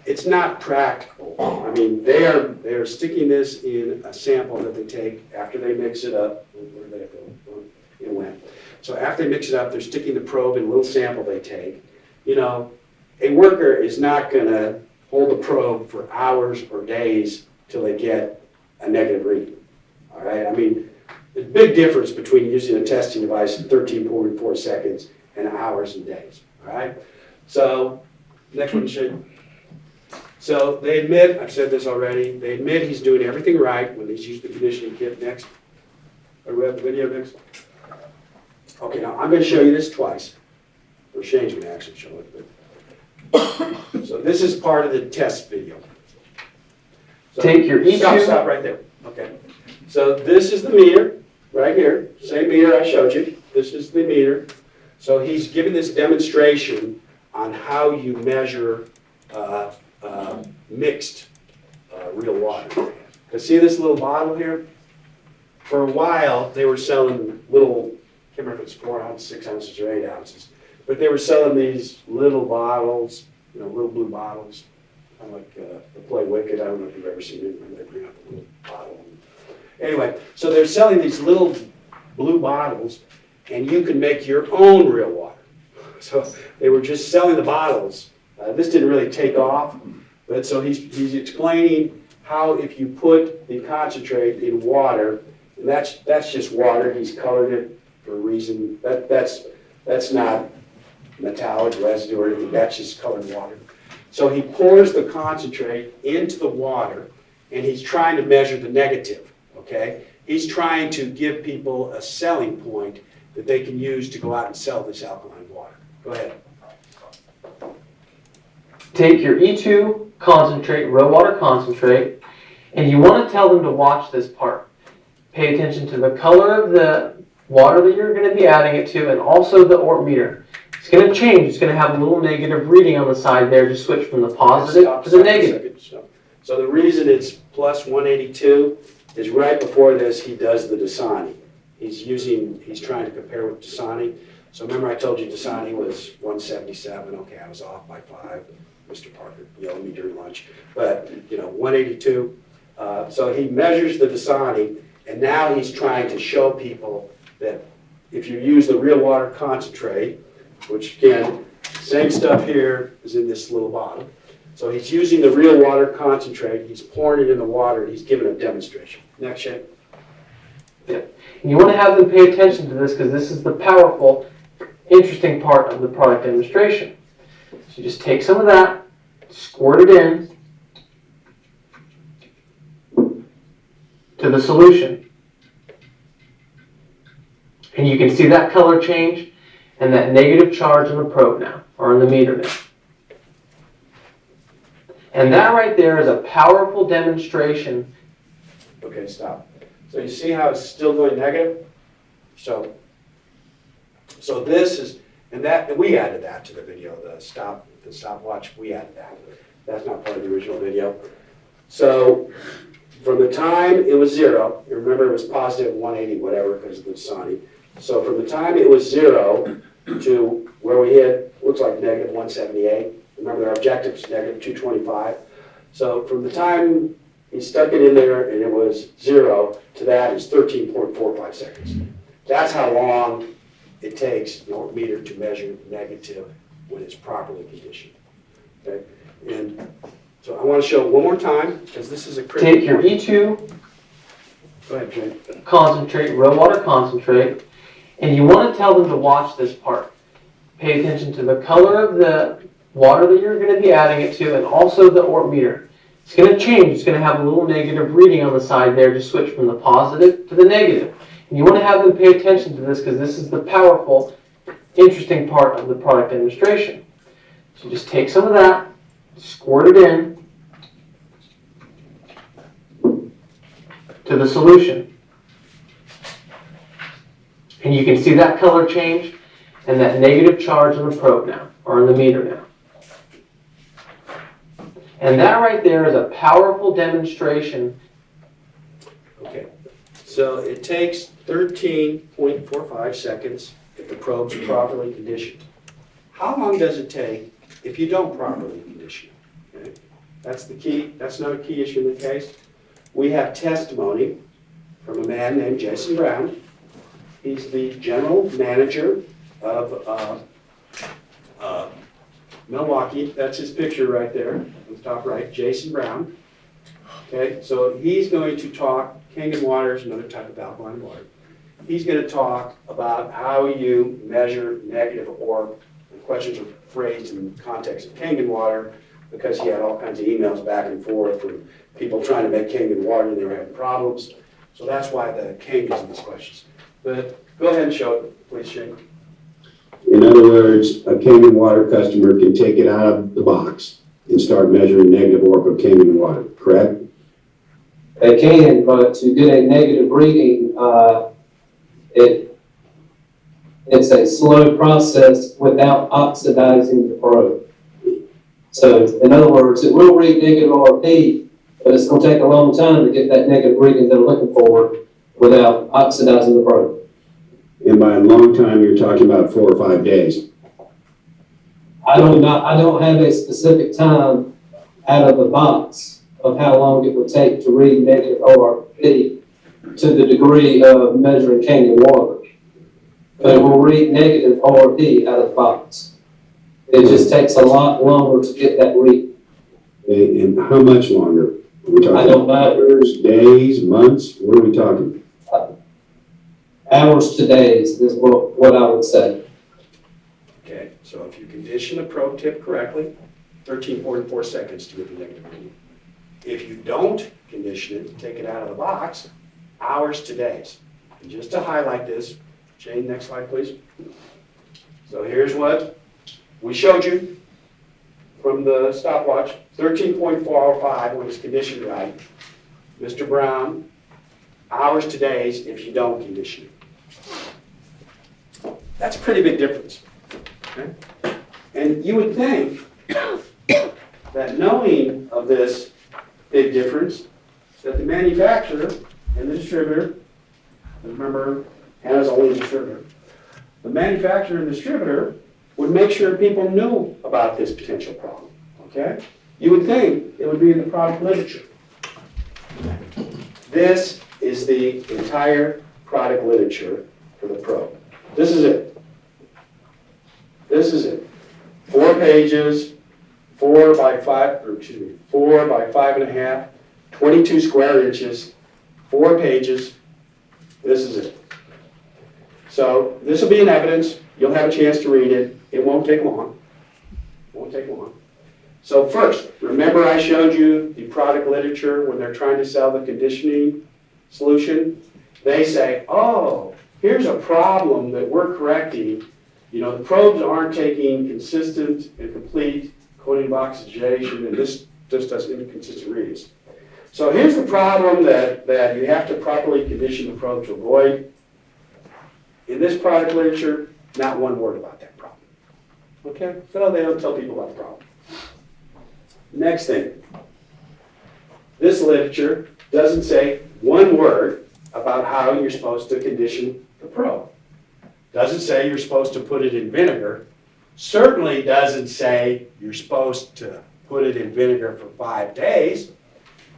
it's not practical. I mean, they're sticking this in a sample that they take after they mix it up. Where did that go? It went. So after they mix it up, they're sticking the probe in a little sample they take. You know, a worker is not going to hold the probe for hours or days till they get a negative reading. All right, I mean, there's a big difference between using a testing device in 13.4 seconds and hours and days. All right, so next one should. So they admit, I've said this already, they admit he's doing everything right when he's used the conditioning kit. Next. Or we have the video next. Okay, now I'm going to show you this twice. Or Shane's going to actually show it. But. So this is part of the test video. So take your E2. Stop right there. Okay. So this is the meter right here. Same meter I showed you. This is the meter. So he's giving this demonstration on how you measure mixed real water. Because see this little bottle here? For a while, they were selling little, I can't remember if it's 4 ounces, 6 ounces, or 8 ounces, but they were selling these little bottles, you know, little blue bottles, kind of like the Play Wicked. I don't know if you've ever seen it, when they bring out the little bottle. Anyway, so they're selling these little blue bottles, and you can make your own real water. So they were just selling the bottles. This didn't really take off, but so he's explaining how if you put the concentrate in water, and that's just water. He's colored it for a reason. That's not metallic residue or anything. That's just colored water. So he pours the concentrate into the water, and he's trying to measure the negative. Okay, he's trying to give people a selling point that they can use to go out and sell this alkaline water. Go ahead. Take your E2 concentrate, raw water concentrate, and you want to tell them to watch this part. Pay attention to the color of the water that you're going to be adding it to, and also the orb meter. It's going to change. It's going to have a little negative reading on the side there to switch from the positive to the negative. So So the reason it's plus 182 is right before this, he does the Dasani. He's trying to compare with Dasani. So remember I told you Dasani was 177. Okay, I was off by 5. Mr. Parker yelled at me during lunch. But, 182. So he measures the Dasani, and now he's trying to show people that if you use the real water concentrate, which again, same stuff here is in this little bottle. So he's using the real water concentrate, he's pouring it in the water, and he's giving a demonstration. Next, Shane. And you want to have them pay attention to this because this is the powerful, interesting part of the product demonstration. So you just take some of that, squirt it in to the solution. And you can see that color change and that negative charge in the probe now, or in the meter now. And that right there is a powerful demonstration. Okay, stop. So you see how it's still going negative? So this is, and we added that to the video, the stopwatch, we added that. That's not part of the original video. So from the time it was 0, you remember it was positive 180 whatever because of the Dasani. So from the time it was 0 to where we hit, looks like negative 178. Remember our objective is negative 225. So from the time he stuck it in there and it was 0 to that is 13.45 seconds. That's how long it takes your meter to measure negative when it's properly conditioned. Okay? And so I want to show it one more time because this is a critical Take your point. E2 Go ahead, Jane. concentrate, real water concentrate, and you want to tell them to watch this part. Pay attention to the color of the water that you're going to be adding it to and also the ORT meter. It's going to change. It's going to have a little negative reading on the side there to switch from the positive to the negative. And you want to have them pay attention to this because this is the powerful, interesting part of the product demonstration. So just take some of that, squirt it in to the solution. And you can see that color change and that negative charge in the probe now, or in the meter now. And that right there is a powerful demonstration. Okay. So it takes 13.45 seconds if the probe's properly conditioned. How long does it take if you don't properly condition it? Okay? That's the key. That's not a key issue in the case. We have testimony from a man named Jason Brown. He's the general manager of Milwaukee. That's his picture right there on the top right, Jason Brown. Okay, so he's going to talk, Kangen water is another type of alkaline water. He's going to talk about how you measure negative or the questions are phrased in the context of Kangen water because he had all kinds of emails back and forth from people trying to make Kangen water and they were having problems. So that's why the Kangen's in these questions. But go ahead and show it, please, Shane. In other words, a Kangen water customer can take it out of the box and start measuring negative ORP of Kangen water, correct? They can, but to get a negative reading, it's a slow process without oxidizing the probe. So, in other words, it will read negative RP, but it's going to take a long time to get that negative reading they're looking for without oxidizing the probe. And by a long time, you're talking about 4 or 5 days. I don't have a specific time out of the box of how long it would take to read negative ORP to the degree of measuring Kangen water. But it will read negative ORP out of the box. It just takes a lot longer to get that read. And how much longer? Are we talking I don't know. hours, days, months? What are we talking? Hours to days is what I would say. Okay, so if you condition the probe tip correctly, 13.4 seconds to get the negative reading. If you don't condition it, take it out of the box, hours to days. And just to highlight this, Jane, next slide, please. So here's what we showed you from the stopwatch, 13.45 when it's conditioned right. Mr. Brown, hours to days if you don't condition it. That's a pretty big difference. Okay? And you would think that knowing of this big difference that the manufacturer and the distributor, remember, Hannah's only a distributor, the manufacturer and distributor would make sure people knew about this potential problem, okay? You would think it would be in the product literature. This is the entire product literature for the probe. This is it. This is it. 4 pages, 4 by 5.5, 22 square inches, 4 pages. This is it. So this will be in evidence. You'll have a chance to read it. It won't take long. Won't take long. So first, remember I showed you the product literature when they're trying to sell the conditioning solution? They say, oh, here's a problem that we're correcting. You know, the probes aren't taking consistent and complete coating of oxygenation, and this just does inconsistent readings. So here's the problem that you have to properly condition the probe to avoid. In this product literature, not one word about that problem. Okay? So they don't tell people about the problem. Next thing. This literature doesn't say one word about how you're supposed to condition the probe. Doesn't say you're supposed to put it in vinegar. Certainly doesn't say you're supposed to put it in vinegar for 5 days.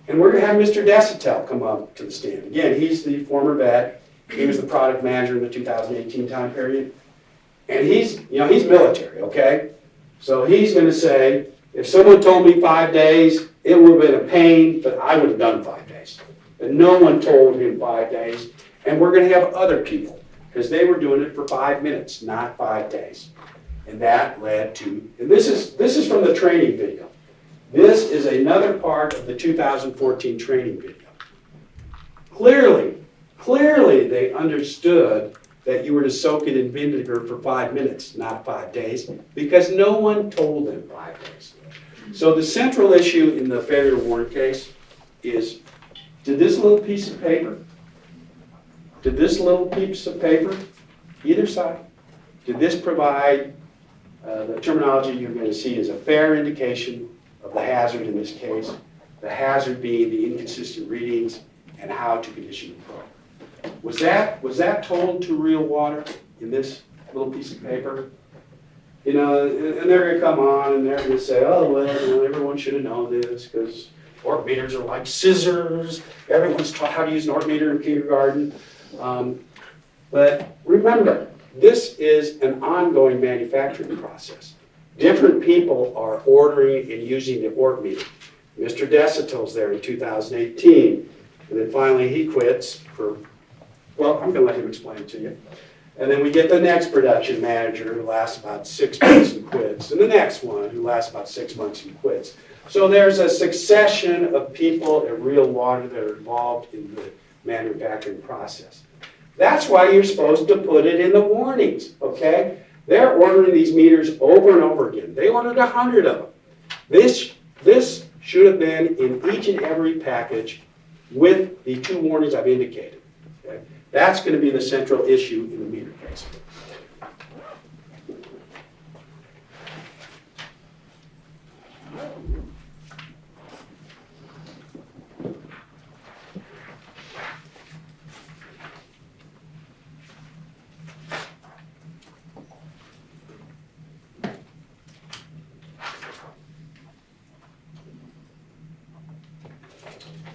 And we're going to have Mr. Desitel come up to the stand. Again, he's the former vet. He was the product manager in the 2018 time period. And he's military, okay? So he's going to say, if someone told me 5 days, it would have been a pain, but I would have done 5 days. But no one told him 5 days. And we're going to have other people, because they were doing it for 5 minutes, not 5 days. And that led to, and this is from the training video. This is another part of the 2014 training video. Clearly they understood that you were to soak it in vinegar for 5 minutes, not 5 days, because no one told them 5 days. So the central issue in the failure to warn case is, did this little piece of paper, either side, did this provide the terminology you're going to see is a fair indication of the hazard in this case, the hazard being the inconsistent readings and how to condition the probe. Was that told to real water in this little piece of paper? You know, and they're going to come on and they're going to say, oh, well, you know, everyone should have known this because orc meters are like scissors. Everyone's taught how to use an orc meter in kindergarten. But remember, this is an ongoing manufacturing process. Different people are ordering and using the orc meter. Mr. Desitel's there in 2018, and then finally he quits for, well, I'm going to let him explain it to you. And then we get the next production manager who lasts about 6 months and quits, and the next one who lasts about 6 months and quits. So there's a succession of people at Real Water that are involved in the manufacturing process. That's why you're supposed to put it in the warnings, okay? They're ordering these meters over and over again. They ordered 100 of them. This should have been in each and every package with the 2 warnings I've indicated. Okay? That's going to be the central issue in the meter case.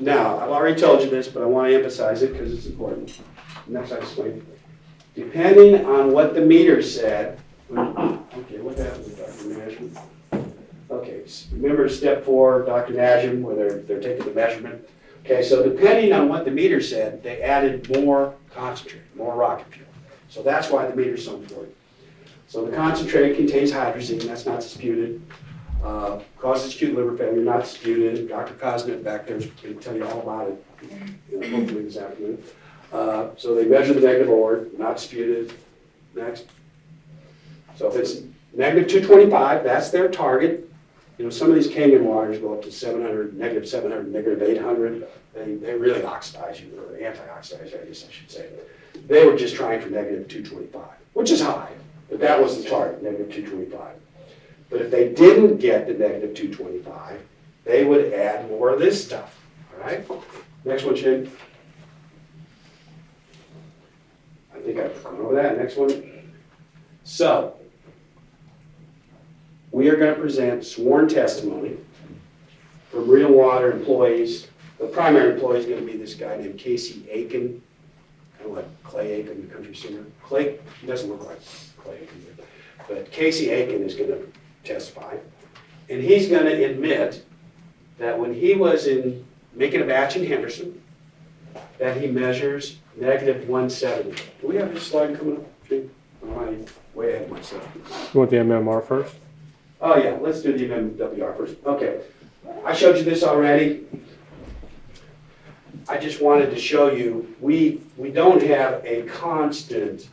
Now, I've already told you this, but I want to emphasize it because it's important. Next slide, explain. Depending on what the meter said, okay, what happened with Dr. Najim? Okay, remember step 4, Dr. Najim, where they're taking the measurement? Okay, so depending on what the meter said, they added more concentrate, more rocket fuel. So that's why the meter's so important. So the concentrate contains hydrazine, that's not disputed. Causes acute liver failure, not disputed. Dr. Kosnet back there is going to tell you all about it, hopefully this afternoon. So they measure the negative ord, not disputed. Next. So if it's negative 225, that's their target. You know, some of these canyon waters go up to 700, negative 700, negative 800. They really oxidize you, or anti-oxidize, I guess I should say. They were just trying for negative 225, which is high, but that was the target, negative 225. But if they didn't get the negative 225, they would add more of this stuff, all right? Next one, Shane. I think I've gone over that. Next one. So, we are going to present sworn testimony from real water employees. The primary employee is going to be this guy named Casey Aiken, kind of like Clay Aiken, the country singer. Clay, he doesn't look like Clay Aiken, but Casey Aiken is going to testify. And he's going to admit that when he was making a batch in Henderson, that he measures negative 170. Do we have this slide coming up? Jake? Or am I way ahead of myself? You want the MMR first? Oh yeah, let's do the MMWR first. Okay, I showed you this already. I just wanted to show you, we don't have a constant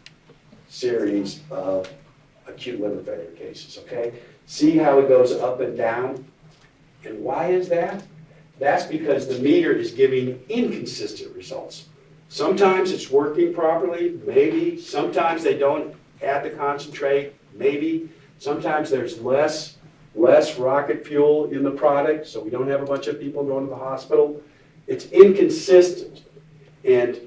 series of acute liver failure cases, okay? See how it goes up and down? And why is that? That's because the meter is giving inconsistent results. Sometimes it's working properly, maybe. Sometimes they don't add the concentrate, maybe. Sometimes there's less rocket fuel in the product, so we don't have a bunch of people going to the hospital. It's inconsistent. And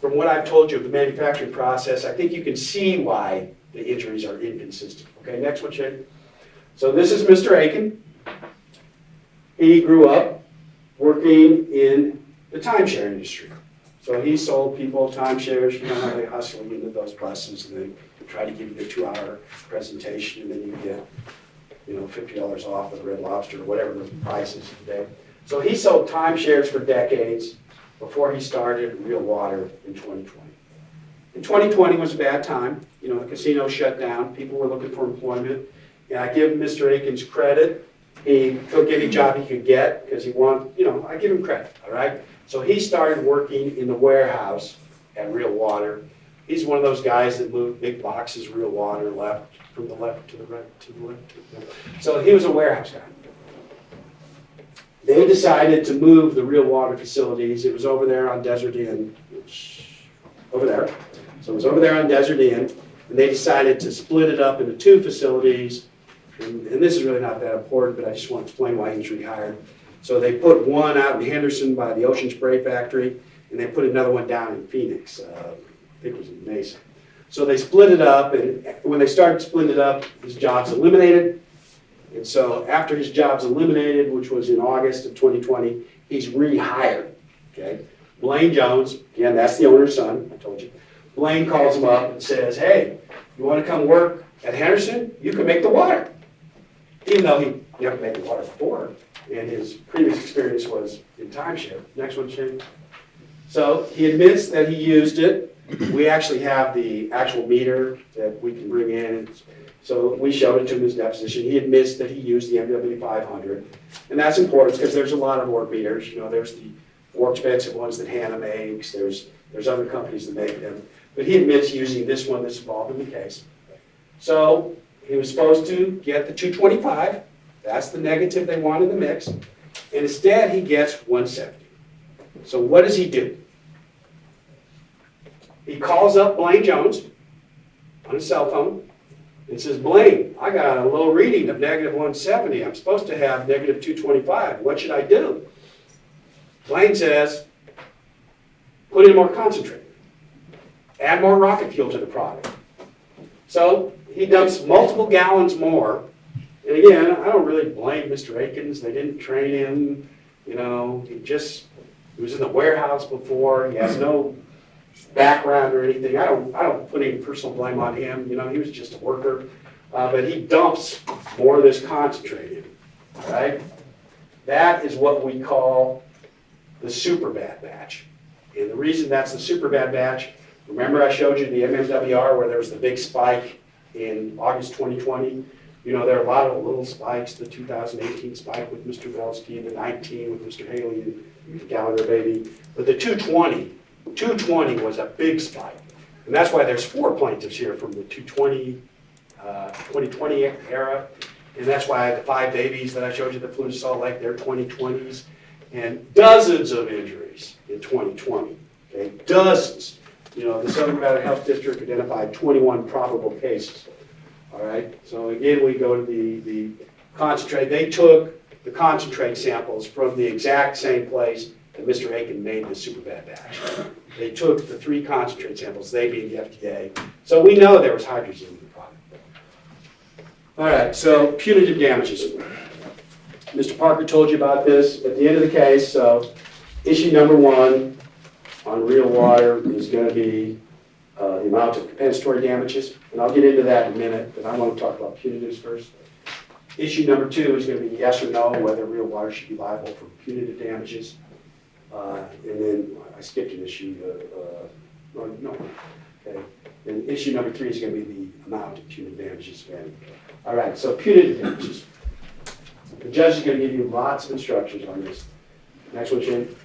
from what I've told you of the manufacturing process, I think you can see why the injuries are inconsistent. Okay, next one, Shane. So this is Mr. Aiken. He grew up working in the timeshare industry. So he sold people timeshares, you know how they hustle you into those buses and they try to give you the 2-hour presentation and then you get, $50 off with Red Lobster or whatever the price is today. So he sold timeshares for decades before he started Real Water in 2020. And 2020 was a bad time. The casino shut down. People were looking for employment. And I give Mr. Aiken's credit. He took any job he could get because he wanted, I give him credit, all right? So he started working in the warehouse at Real Water. He's one of those guys that moved big boxes, Real Water, from the left to the right, to the left. So he was a warehouse guy. They decided to move the Real Water facilities. It was over there on Desert Inn, over there. So it was over there on Desert Inn, and they decided to split it up into 2 facilities. And this is really not that important, but I just want to explain why he's rehired. So they put one out in Henderson by the Ocean Spray Factory, and they put another one down in Phoenix. I think it was in Mesa. So they split it up, and when they started splitting it up, his job's eliminated. And so after his job's eliminated, which was in August of 2020, he's rehired, okay? Blaine Jones, again, that's the owner's son, I told you. Blaine calls him up and says, hey, you want to come work at Henderson? You can make the water. Even though he never made the water before, and his previous experience was in timeshare. Next one, Shane. So he admits that he used it. We actually have the actual meter that we can bring in. So we showed it to him in his deposition. He admits that he used the MW500. And that's important because there's a lot of work meters. There's the more expensive ones that Hannah makes. There's other companies that make them. But he admits using this one that's involved in the case. So he was supposed to get the 225. That's the negative they want in the mix. And instead, he gets 170. So what does he do? He calls up Blaine Jones on his cell phone and says, Blaine, I got a low reading of negative 170. I'm supposed to have negative 225. What should I do? Blaine says, put in more concentrate. Add more rocket fuel to the product. So he dumps multiple gallons more. And again, I don't really blame Mr. Aikens. They didn't train him. He was in the warehouse before. He has no background or anything. I don't put any personal blame on him. He was just a worker. But he dumps more of this concentrate in. All right? That is what we call the super bad batch. And the reason that's the super bad batch, remember I showed you the MMWR where there was the big spike in August 2020? There are a lot of little spikes, the 2018 spike with Mr. Belsky, the 19 with Mr. Haley, the Gallagher baby. But the 220 was a big spike. And that's why there's 4 plaintiffs here from the 2020 era. And that's why the 5 babies that I showed you that flew to Salt Lake, they're 2020s. And dozens of injuries in 2020, okay? Dozens. The Southern Nevada Health District identified 21 probable cases. All right, so again, we go to the concentrate. They took the concentrate samples from the exact same place that Mr. Aiken made the super bad batch. They took the 3 concentrate samples, they being the FDA. So we know there was hydrogen in the product. All right, so punitive damages. Mr. Parker told you about this at the end of the case. So issue number 1 on real water is going to be the amount of compensatory damages. And I'll get into that in a minute, but I want to talk about punitives first. Issue number 2 is going to be yes or no, whether real water should be liable for punitive damages. And then I skipped an issue. No. Okay. And issue number 3 is going to be the amount of punitive damages. All right, so punitive damages. The judge is going to give you lots of instructions on this. Next one, Shane.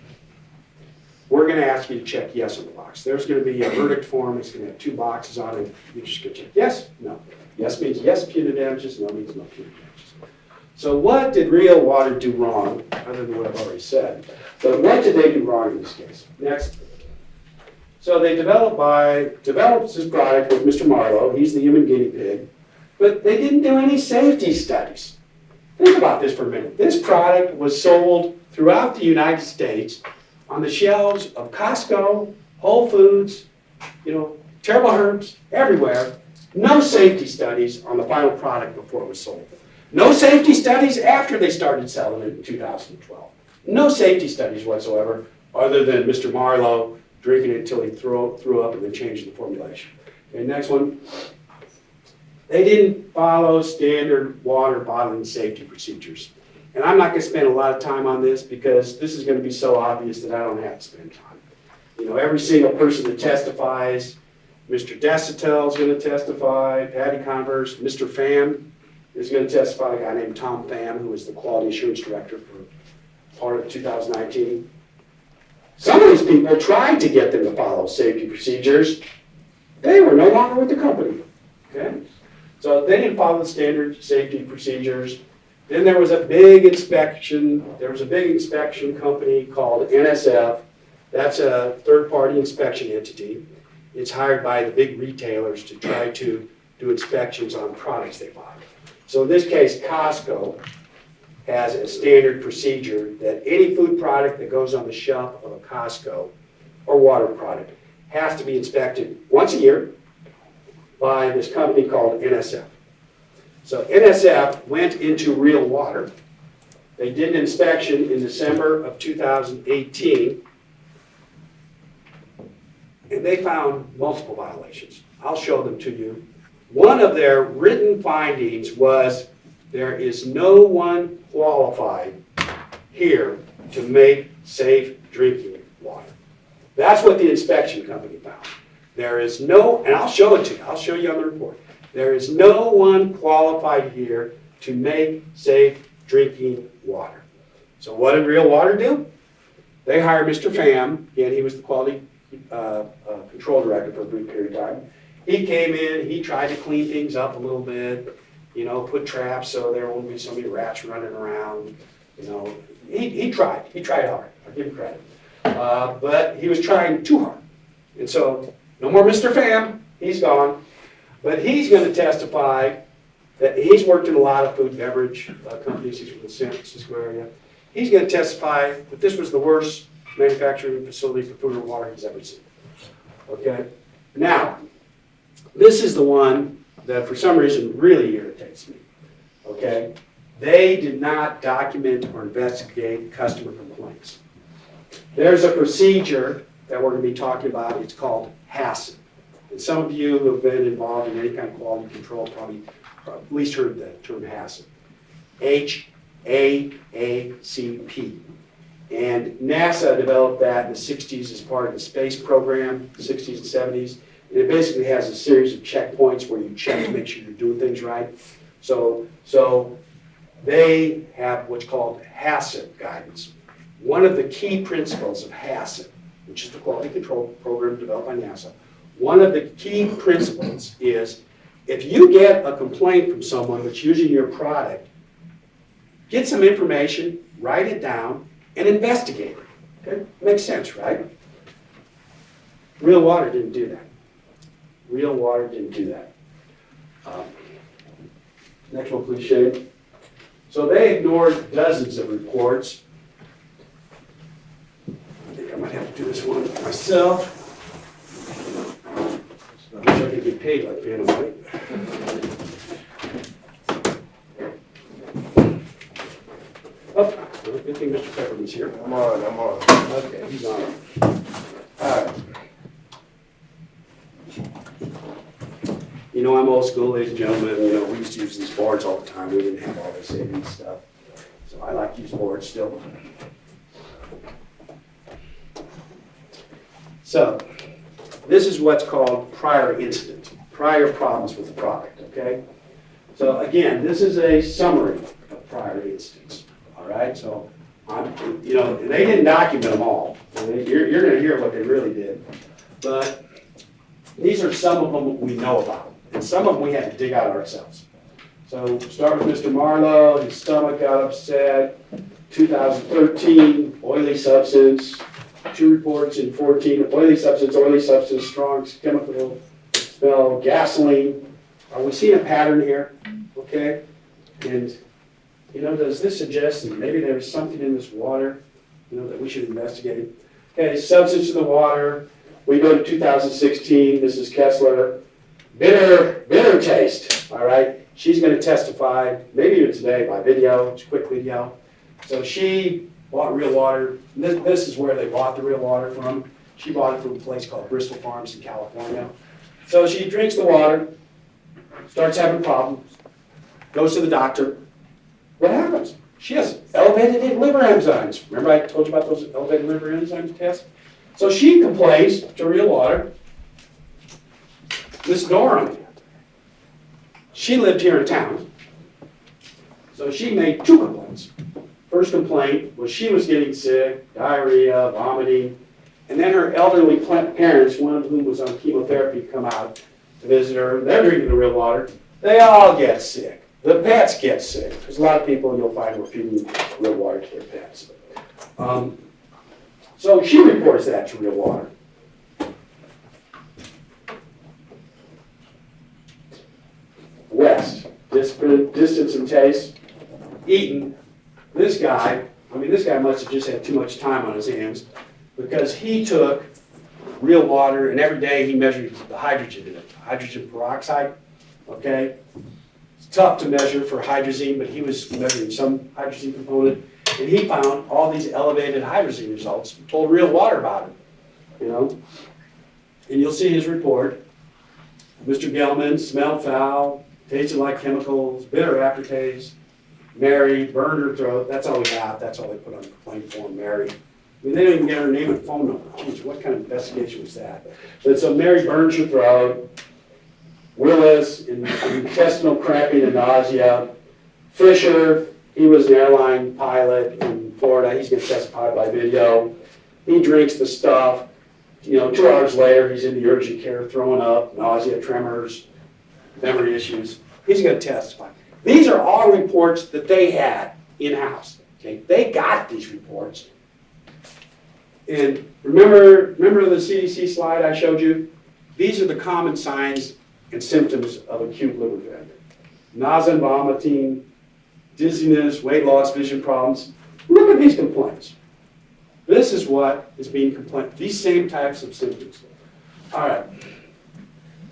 We're going to ask you to check yes on the box. There's going to be a verdict form. It's going to have 2 boxes on it. You're just going to check yes, no. Yes means yes, punitive damages. No means no punitive damages. So what did Real Water do wrong, other than what I've already said? So what did they do wrong in this case? Next. So they developed this product with Mr. Marlowe. He's the human guinea pig. But they didn't do any safety studies. Think about this for a minute. This product was sold throughout the United States on the shelves of Costco, Whole Foods, Terrible Herbs, everywhere. No safety studies on the final product before it was sold. No safety studies after they started selling it in 2012. No safety studies whatsoever, other than Mr. Marlowe drinking it until he threw up and then changing the formulation. Okay, next one. They didn't follow standard water bottling safety procedures. And I'm not going to spend a lot of time on this because this is going to be so obvious that I don't have to spend time. Every single person that testifies, Mr. Desitel is going to testify, Patty Converse, Mr. Pham is going to testify, a guy named Tom Pham, who was the quality assurance director for part of 2019. Some of these people tried to get them to follow safety procedures. They were no longer with the company. Okay? So they didn't follow the standard safety procedures. Then there was a big inspection. There was a big inspection company called NSF. That's a third-party inspection entity. It's hired by the big retailers to try to do inspections on products they buy. So in this case, Costco has a standard procedure that any food product that goes on the shelf of a Costco or water product has to be inspected once a year by this company called NSF. So NSF went into Real Water. They did an inspection in December of 2018, and they found multiple violations. I'll show them to you. One of their written findings was there is no one qualified here to make safe drinking water. That's what the inspection company found. There is no, and I'll show it to you. I'll show you on the report. There is no one qualified here to make safe drinking water. So what did Real Water do? They hired Mr. Pham. Again, he was the quality control director for a brief period of time. He came in, he tried to clean things up a little bit, put traps so there won't be so many rats running around. He tried hard. I'll give him credit. But he was trying too hard. And so, no more Mr. Pham, he's gone. But he's going to testify that he's worked in a lot of food and beverage companies. He's from the San Francisco area. He's going to testify that this was the worst manufacturing facility for food or water he's ever seen. Okay? Now, this is the one that for some reason really irritates me. Okay? They did not document or investigate customer complaints. There's a procedure that we're going to be talking about. It's called HACCP. And some of you who have been involved in any kind of quality control probably at least heard the term HACCP. HAACP. And NASA developed that in the 60s as part of the space program, 60s and 70s. And it basically has a series of checkpoints where you check to make sure you're doing things right. So they have what's called HACCP guidance. One of the key principles of HACCP, which is the quality control program developed by NASA, one of the key principles is if you get a complaint from someone that's using your product, get some information, write it down, and investigate it. Okay? Makes sense, right? Real Water didn't do that. Real Water didn't do that. Next one, please, Shane. So they ignored dozens of reports. I think I might have to do this one myself. I wish I could get paid like Vanna White. Oh, good thing Mr. Pepperman's here. I'm on. Okay, he's on. All right. You know, I'm old school, ladies and gentlemen. You know, we used to use these boards all the time. We didn't have all this AV stuff. So I like to use boards still. So this is what's called prior incident, prior problems with the product, okay? So again, this is a summary of prior incidents, all right? So, you know, they didn't document them all. You're going to hear what they really did. But these are some of them we know about. And some of them we had to dig out ourselves. So start with Mr. Marlowe, his stomach got upset. 2013, oily substance. 2 reports in 14, oily substance, strong chemical smell, gasoline. Are we seeing a pattern here? Okay. And, you know, does this suggest that maybe there was something in this water, you know, that we should investigate? Okay, substance in the water. We go to 2016, Mrs. Kessler. Bitter taste, all right? She's going to testify, maybe even today by video, it's a quick video. So she bought real water. This is where they bought the real water from. She bought it from a place called Bristol Farms in California. So she drinks the water, starts having problems, goes to the doctor. What happens? She has elevated liver enzymes. Remember I told you about those elevated liver enzymes tests? So she complains to real water. Miss Doran, she lived here in town, so she made 2 complaints. First complaint was she was getting sick, diarrhea, vomiting, and then her elderly parents, one of whom was on chemotherapy, come out to visit her. They're drinking the real water. They all get sick. The pets get sick. There's a lot of people you'll find who are feeding real water to their pets. So she reports that to real water. West, distance and taste. Eaton, this guy must have just had too much time on his hands because he took real water and every day he measured the hydrogen in it, hydrogen peroxide, okay? It's tough to measure for hydrazine, but he was measuring some hydrazine component and he found all these elevated hydrazine results, told real water about it, you know? And you'll see his report. Mr. Gelman, smelled foul, tasted like chemicals, bitter aftertaste. Mary burned her throat. That's all we have. That's all they put on the complaint form, Mary. I mean, they didn't even get her name and phone number. Jeez, what kind of investigation was that? But so Mary burns her throat. Willis, intestinal cramping and nausea. Fisher, he was an airline pilot in Florida. He's going to testify by video. He drinks the stuff. You know, 2 hours later, he's in the urgent care throwing up, nausea, tremors, memory issues. He's going to testify. These are all reports that they had in-house. Okay? They got these reports. And remember the CDC slide I showed you? These are the common signs and symptoms of acute liver failure. Nausea and vomiting, dizziness, weight loss, vision problems. Look at these complaints. This is what is being complained, these same types of symptoms. All right.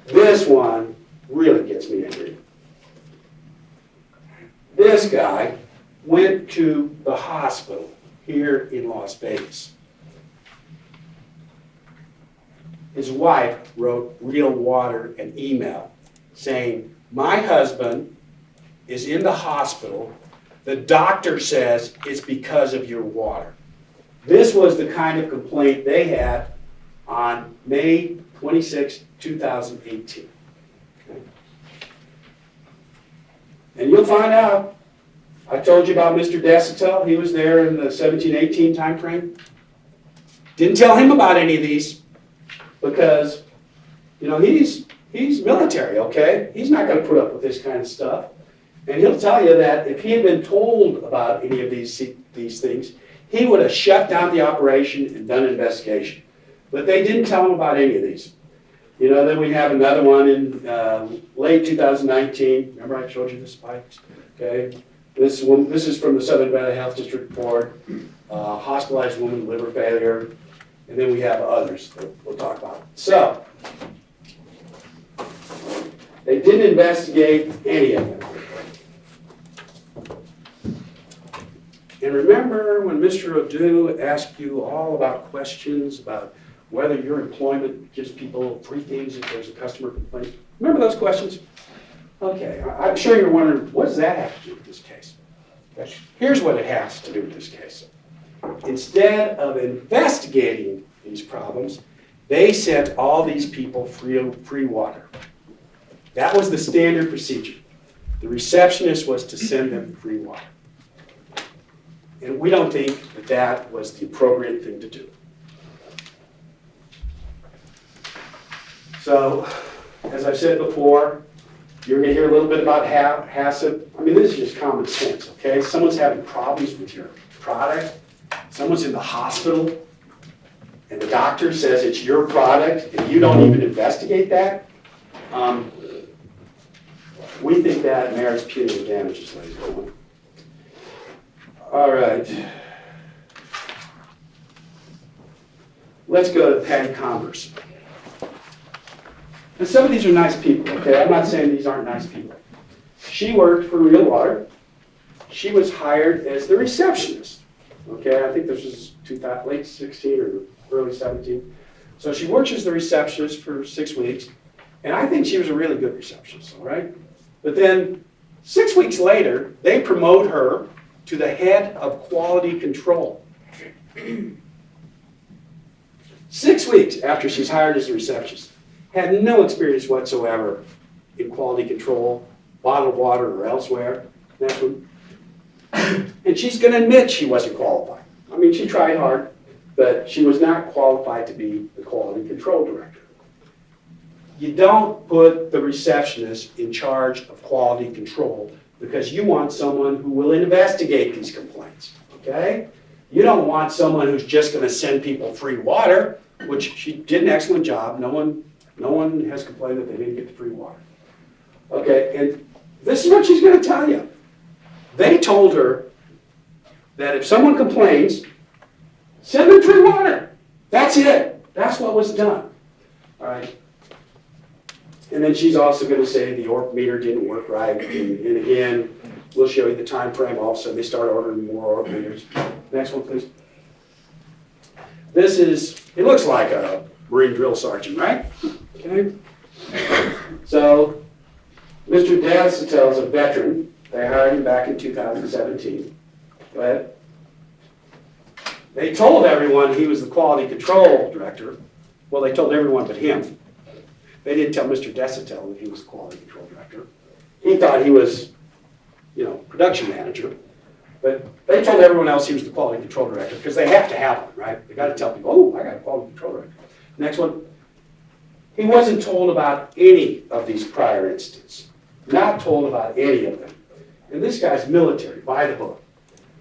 This one really gets me angry. This guy went to the hospital here in Las Vegas. His wife wrote Real Water an email saying, my husband is in the hospital. The doctor says it's because of your water. This was the kind of complaint they had on May 26, 2018. Okay. And you'll find out. I told you about Mr. Desitel. He was there in the 17-18 time frame. Didn't tell him about any of these because, you know, he's military, okay? He's not going to put up with this kind of stuff. And he'll tell you that if he had been told about any of these things, he would have shut down the operation and done an investigation. But they didn't tell him about any of these. You know, then we have another one in late 2019. Remember I showed you the spikes? Okay. This is from the Southern Valley Health District Court, hospitalized woman, liver failure, and then we have others that we'll talk about. So, they didn't investigate any of them. And remember when Mr. Odou asked you all about questions about whether your employment gives people free things if there's a customer complaint? Remember those questions? Okay, I'm sure you're wondering, what does that have to do with this case? Okay. Here's what it has to do with this case. Instead of investigating these problems, they sent all these people free water. That was the standard procedure. The receptionist was to send them free water. And we don't think that that was the appropriate thing to do. So, as I've said before, you're going to hear a little bit about HACCP. I mean, this is just common sense, okay? Someone's having problems with your product. Someone's in the hospital, and the doctor says it's your product, and you don't even investigate that. We think that merits punitive damages, ladies and gentlemen. All right. Let's go to Patty Converse. And some of these are nice people, okay? I'm not saying these aren't nice people. She worked for Real Water. She was hired as the receptionist, okay? I think this was late 16 or early 17. So she works as the receptionist for 6 weeks, and I think she was a really good receptionist, all right? But then 6 weeks later, they promote her to the head of quality control. 6 weeks after she's hired as a receptionist. Had no experience whatsoever in quality control, bottled water or elsewhere. Next one. And she's going to admit she wasn't qualified. I mean, she tried hard, but she was not qualified to be the quality control director. You don't put the receptionist in charge of quality control because you want someone who will investigate these complaints, okay? You don't want someone who's just going to send people free water, which she did an excellent job. No one has complained that they didn't get the free water. Okay, and this is what she's going to tell you. They told her that if someone complains, send them free water. That's it. That's what was done. All right. And then she's also going to say the ORC meter didn't work right. And again, we'll show you the time frame. All of a sudden, they start ordering more ORC meters. Next one, please. This is, it looks like a Marine drill sergeant, right? Okay. So, Mr. Dassel is a veteran. They hired him back in 2017. Go ahead. They told everyone he was the quality control director. Well, they told everyone but him. They didn't tell Mr. Dassel that he was the quality control director. He thought he was, production manager. But they told everyone else he was the quality control director because they have to have one, right? They got to tell people, oh, I got a quality control director. Next one. He wasn't told about any of these prior incidents. Not told about any of them. And this guy's military, by the book.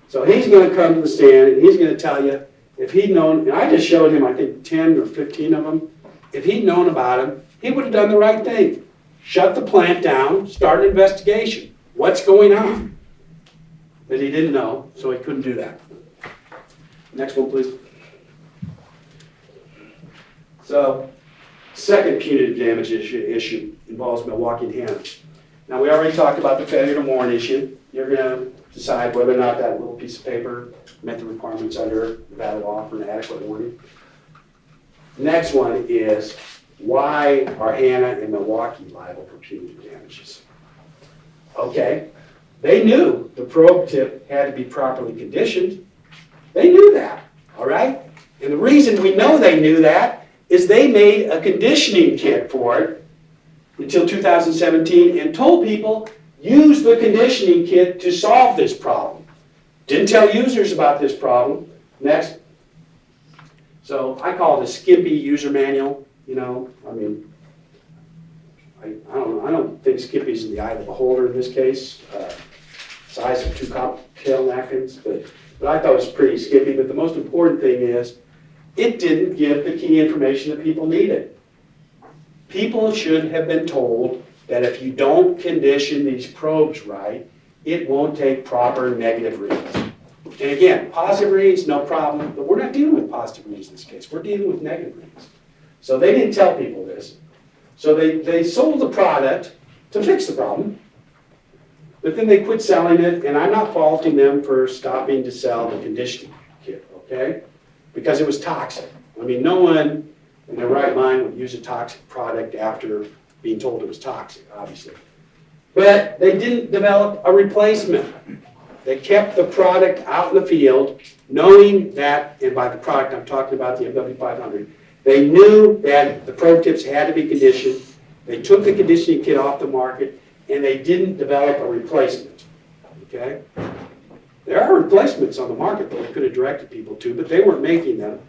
So he's going to come to the stand and he's going to tell you if he'd known, and I just showed him, I think, 10 or 15 of them. If he'd known about them, he would have done the right thing. Shut the plant down, start an investigation. What's going on? But he didn't know, so he couldn't do that. Next one, please. So, second punitive damage issue involves Milwaukee and Hannah. Now, we already talked about the failure to warn issue. You're going to decide whether or not that little piece of paper met the requirements under the valid law for an adequate warning. Next one is, why are Hannah and Milwaukee liable for punitive damages? Okay, they knew the probe tip had to be properly conditioned. They knew that, all right? And the reason we know they knew that is they made a conditioning kit for it until 2017 and told people, use the conditioning kit to solve this problem. Didn't tell users about this problem. Next. So I call it a skimpy user manual. I don't know. I don't think Skippy's in the eye of the beholder in this case. Size of 2 cocktail napkins, but I thought it was pretty skimpy. But the most important thing is, it didn't give the key information that people needed. People should have been told that if you don't condition these probes right, it won't take proper negative readings. And again, positive readings, no problem, but we're not dealing with positive readings in this case. We're dealing with negative readings. So they didn't tell people this. So they sold the product to fix the problem, but then they quit selling it, and I'm not faulting them for stopping to sell the conditioning kit, okay? Because it was toxic. I mean, no one in their right mind would use a toxic product after being told it was toxic, obviously. But they didn't develop a replacement. They kept the product out in the field, knowing that, and by the product I'm talking about the MW500, they knew that the probe tips had to be conditioned. They took the conditioning kit off the market, and they didn't develop a replacement, okay? There are replacements on the market that we could have directed people to, but they weren't making them.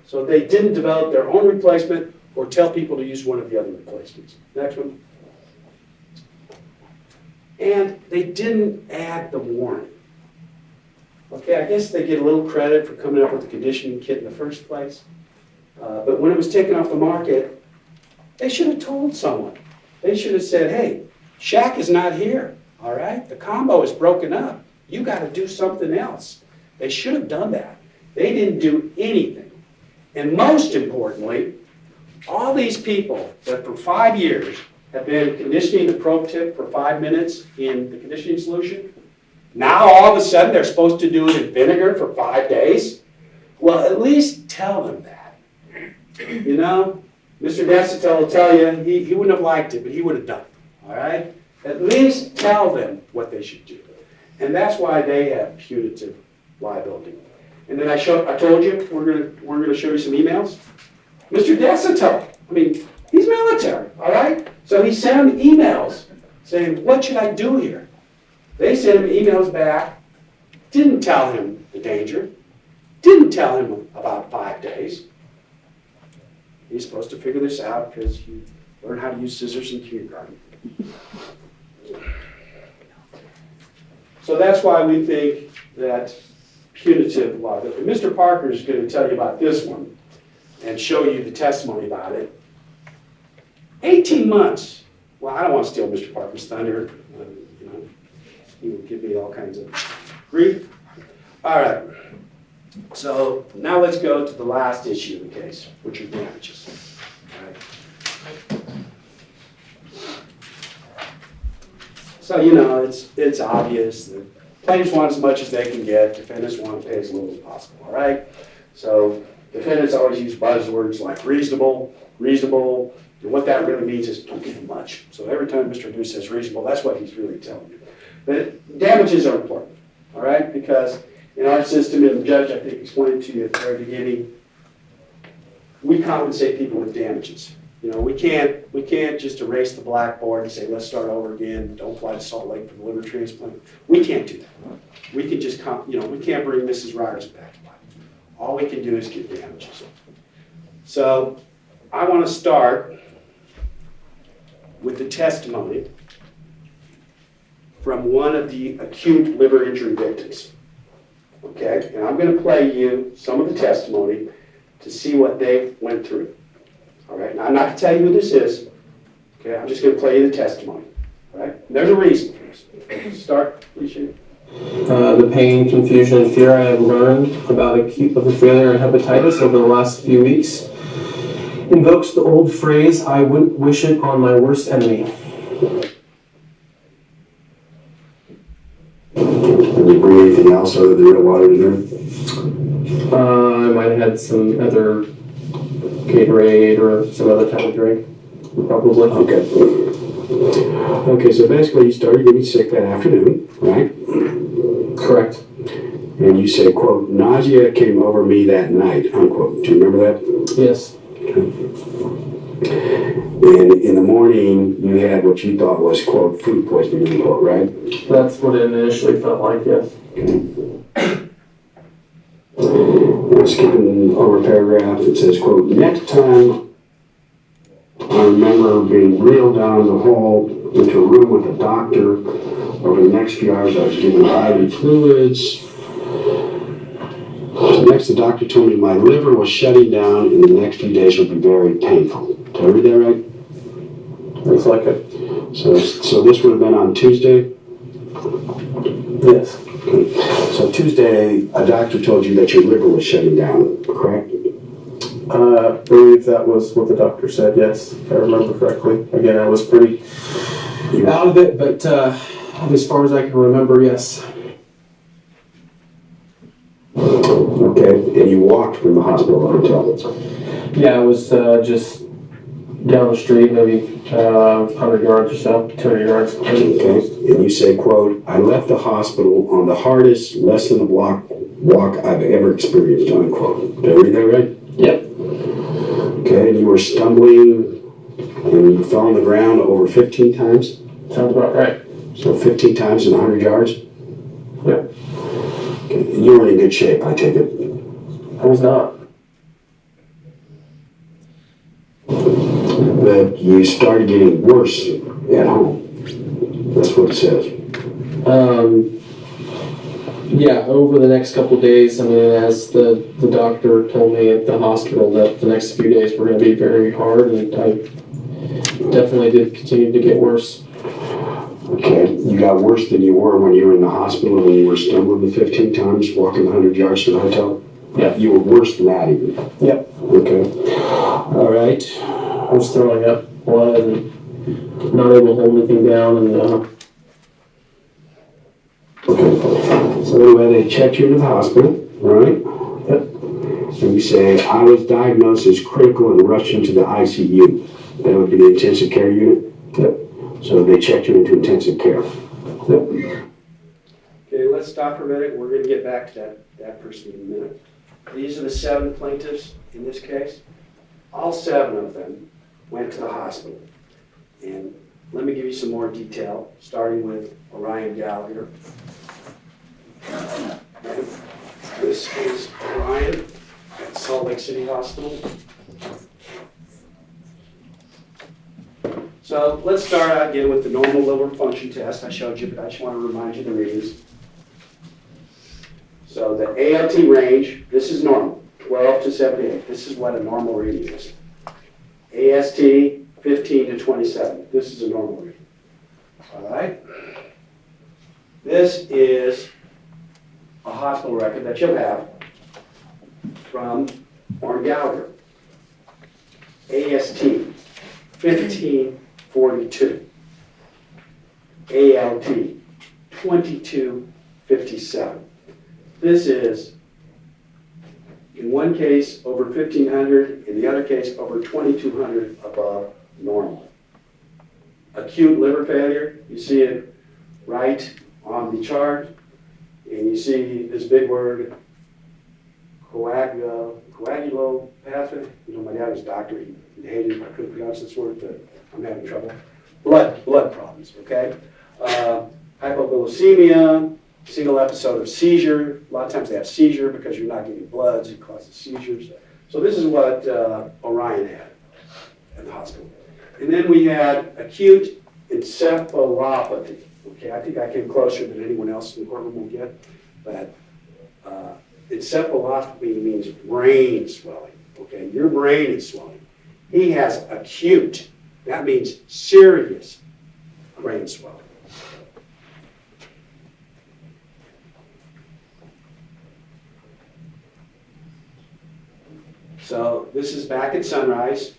So they didn't develop their own replacement or tell people to use one of the other replacements. Next one. And they didn't add the warning. Okay, I guess they get a little credit for coming up with the conditioning kit in the first place. But when it was taken off the market, they should have told someone. They should have said, hey, Shaq is not here, all right? The combo is broken up. You got to do something else. They should have done that. They didn't do anything. And most importantly, all these people that for 5 years have been conditioning the probe tip for 5 minutes in the conditioning solution, now all of a sudden they're supposed to do it in vinegar for 5 days? Well, at least tell them that. You know, Mr. Desitel will tell you he wouldn't have liked it, but he would have done it, all right? At least tell them what they should do. And that's why they have punitive liability. And then I told you we're gonna show you some emails. Mr. Desitel, I mean, he's military, all right? So he sent them emails saying, what should I do here? They sent him emails back, didn't tell him the danger, didn't tell him about 5 days. He's supposed to figure this out because you learn how to use scissors in kindergarten. So that's why we think that punitive liability. Mr. Parker is going to tell you about this one and show you the testimony about it. 18 months. Well, I don't want to steal Mr. Parker's thunder. You know, he will give me all kinds of grief. All right. So now let's go to the last issue of the case, which are damages. All right. So, you know, it's obvious that plaintiffs want as much as they can get, defendants want to pay as little as possible, all right? So defendants always use buzzwords like reasonable, and what that really means is don't give them much. So every time Mr. Odou says reasonable, that's what he's really telling you. But damages are important, all right? Because in our system, and the judge, I think, explained to you at the very beginning, we compensate people with damages. You know, we can't just erase the blackboard and say, let's start over again, don't fly to Salt Lake for the liver transplant. We can't do that. We can just, we can't bring Mrs. Ryerson back to life. All we can do is give damages. So I want to start with the testimony from one of the acute liver injury victims. Okay, and I'm going to play you some of the testimony to see what they went through. All right, now I'm not going to tell you who this is. Okay, I'm just going to play you the testimony. All right, and there's a reason for this. Start, please. The pain, confusion, and fear I have learned about acute liver failure and hepatitis over the last few weeks invokes the old phrase, I wouldn't wish it on my worst enemy. Did you bring anything else other than real water to drink? I might have had some other Gatorade or some other type of drink, probably. Okay, so basically you started getting sick that afternoon, right? Correct. And you say, quote, nausea came over me that night, unquote. Do you remember that? Yes. And in the morning, you had what you thought was, quote, food poisoning, unquote, right? That's what it initially felt like, yes. Skipping over a paragraph, it says, quote, next time I remember being reeled down the hall into a room with a doctor. Over the next few hours, I was given IV fluids. Next, the doctor told me my liver was shutting down and the next few days would be very painful. Did I read that right? Looks like it. So this would have been on Tuesday? Yes. So Tuesday, a doctor told you that your liver was shutting down, correct? I believe that was what the doctor said, yes, if I remember correctly. Again, I was pretty out of it, but as far as I can remember, yes. Okay, and you walked from the hospital to the hotel? Yeah, I was just down the street, maybe 100 yards or so, 200 yards. Okay, and you say, quote, I left the hospital on the hardest, less than a block walk I've ever experienced, unquote. Did I read that right? Yep. Okay, and you were stumbling and you fell on the ground over 15 times? Sounds about right. So 15 times in 100 yards? Yep. Okay, and you weren't in good shape, I take it? I was not. But you started getting worse at home. That's what it says. Yeah, over the next couple of days, I mean, as the doctor told me at the hospital that the next few days were going to be very hard, and I definitely did continue to get worse. Okay, you got worse than you were when you were in the hospital, when you were stumbling the 15 times, walking 100 yards to the hotel? Yeah. You were worse than that even? Yep. Okay. All right. I was throwing up blood and not able to hold anything down, and Okay. So anyway, they checked you into the hospital, right? Yep. And you say, I was diagnosed as critical and rushed into the ICU. That would be the intensive care unit? Yep. So they checked you into intensive care. Yep. Okay, let's stop for a minute. We're going to get back to that person in a minute. These are the 7 plaintiffs in this case. All 7 of them went to the hospital. And let me give you some more detail, starting with Orion Gallagher. And this is Orion at Salt Lake City Hospital. So let's start out again with the normal liver function test I showed you, but I just want to remind you the readings. So the ALT range, this is normal, 12 to 78. This is what a normal reading is. AST, 15 to 27. This is a normal reading. All right? This is a hospital record that you'll have from Orion Gallagher. AST, 1542. ALT, 2257. This is, in one case, over 1,500, in the other case, over 2,200 above normal. Acute liver failure, you see it right on the chart, and you see this big word, coagulopathy. You know, my dad was a doctor, he hated, I couldn't pronounce this word, but I'm having trouble. Blood problems, okay? Hypoglycemia, single episode of seizure. A lot of times they have seizure because you're not getting blood, so it causes seizures. So this is what Orion had at the hospital. And then we had acute encephalopathy. Okay, I think I came closer than anyone else in the courtroom will get, but encephalopathy means brain swelling. Okay, your brain is swelling. He has acute. That means serious brain swelling. So this is back at Sunrise.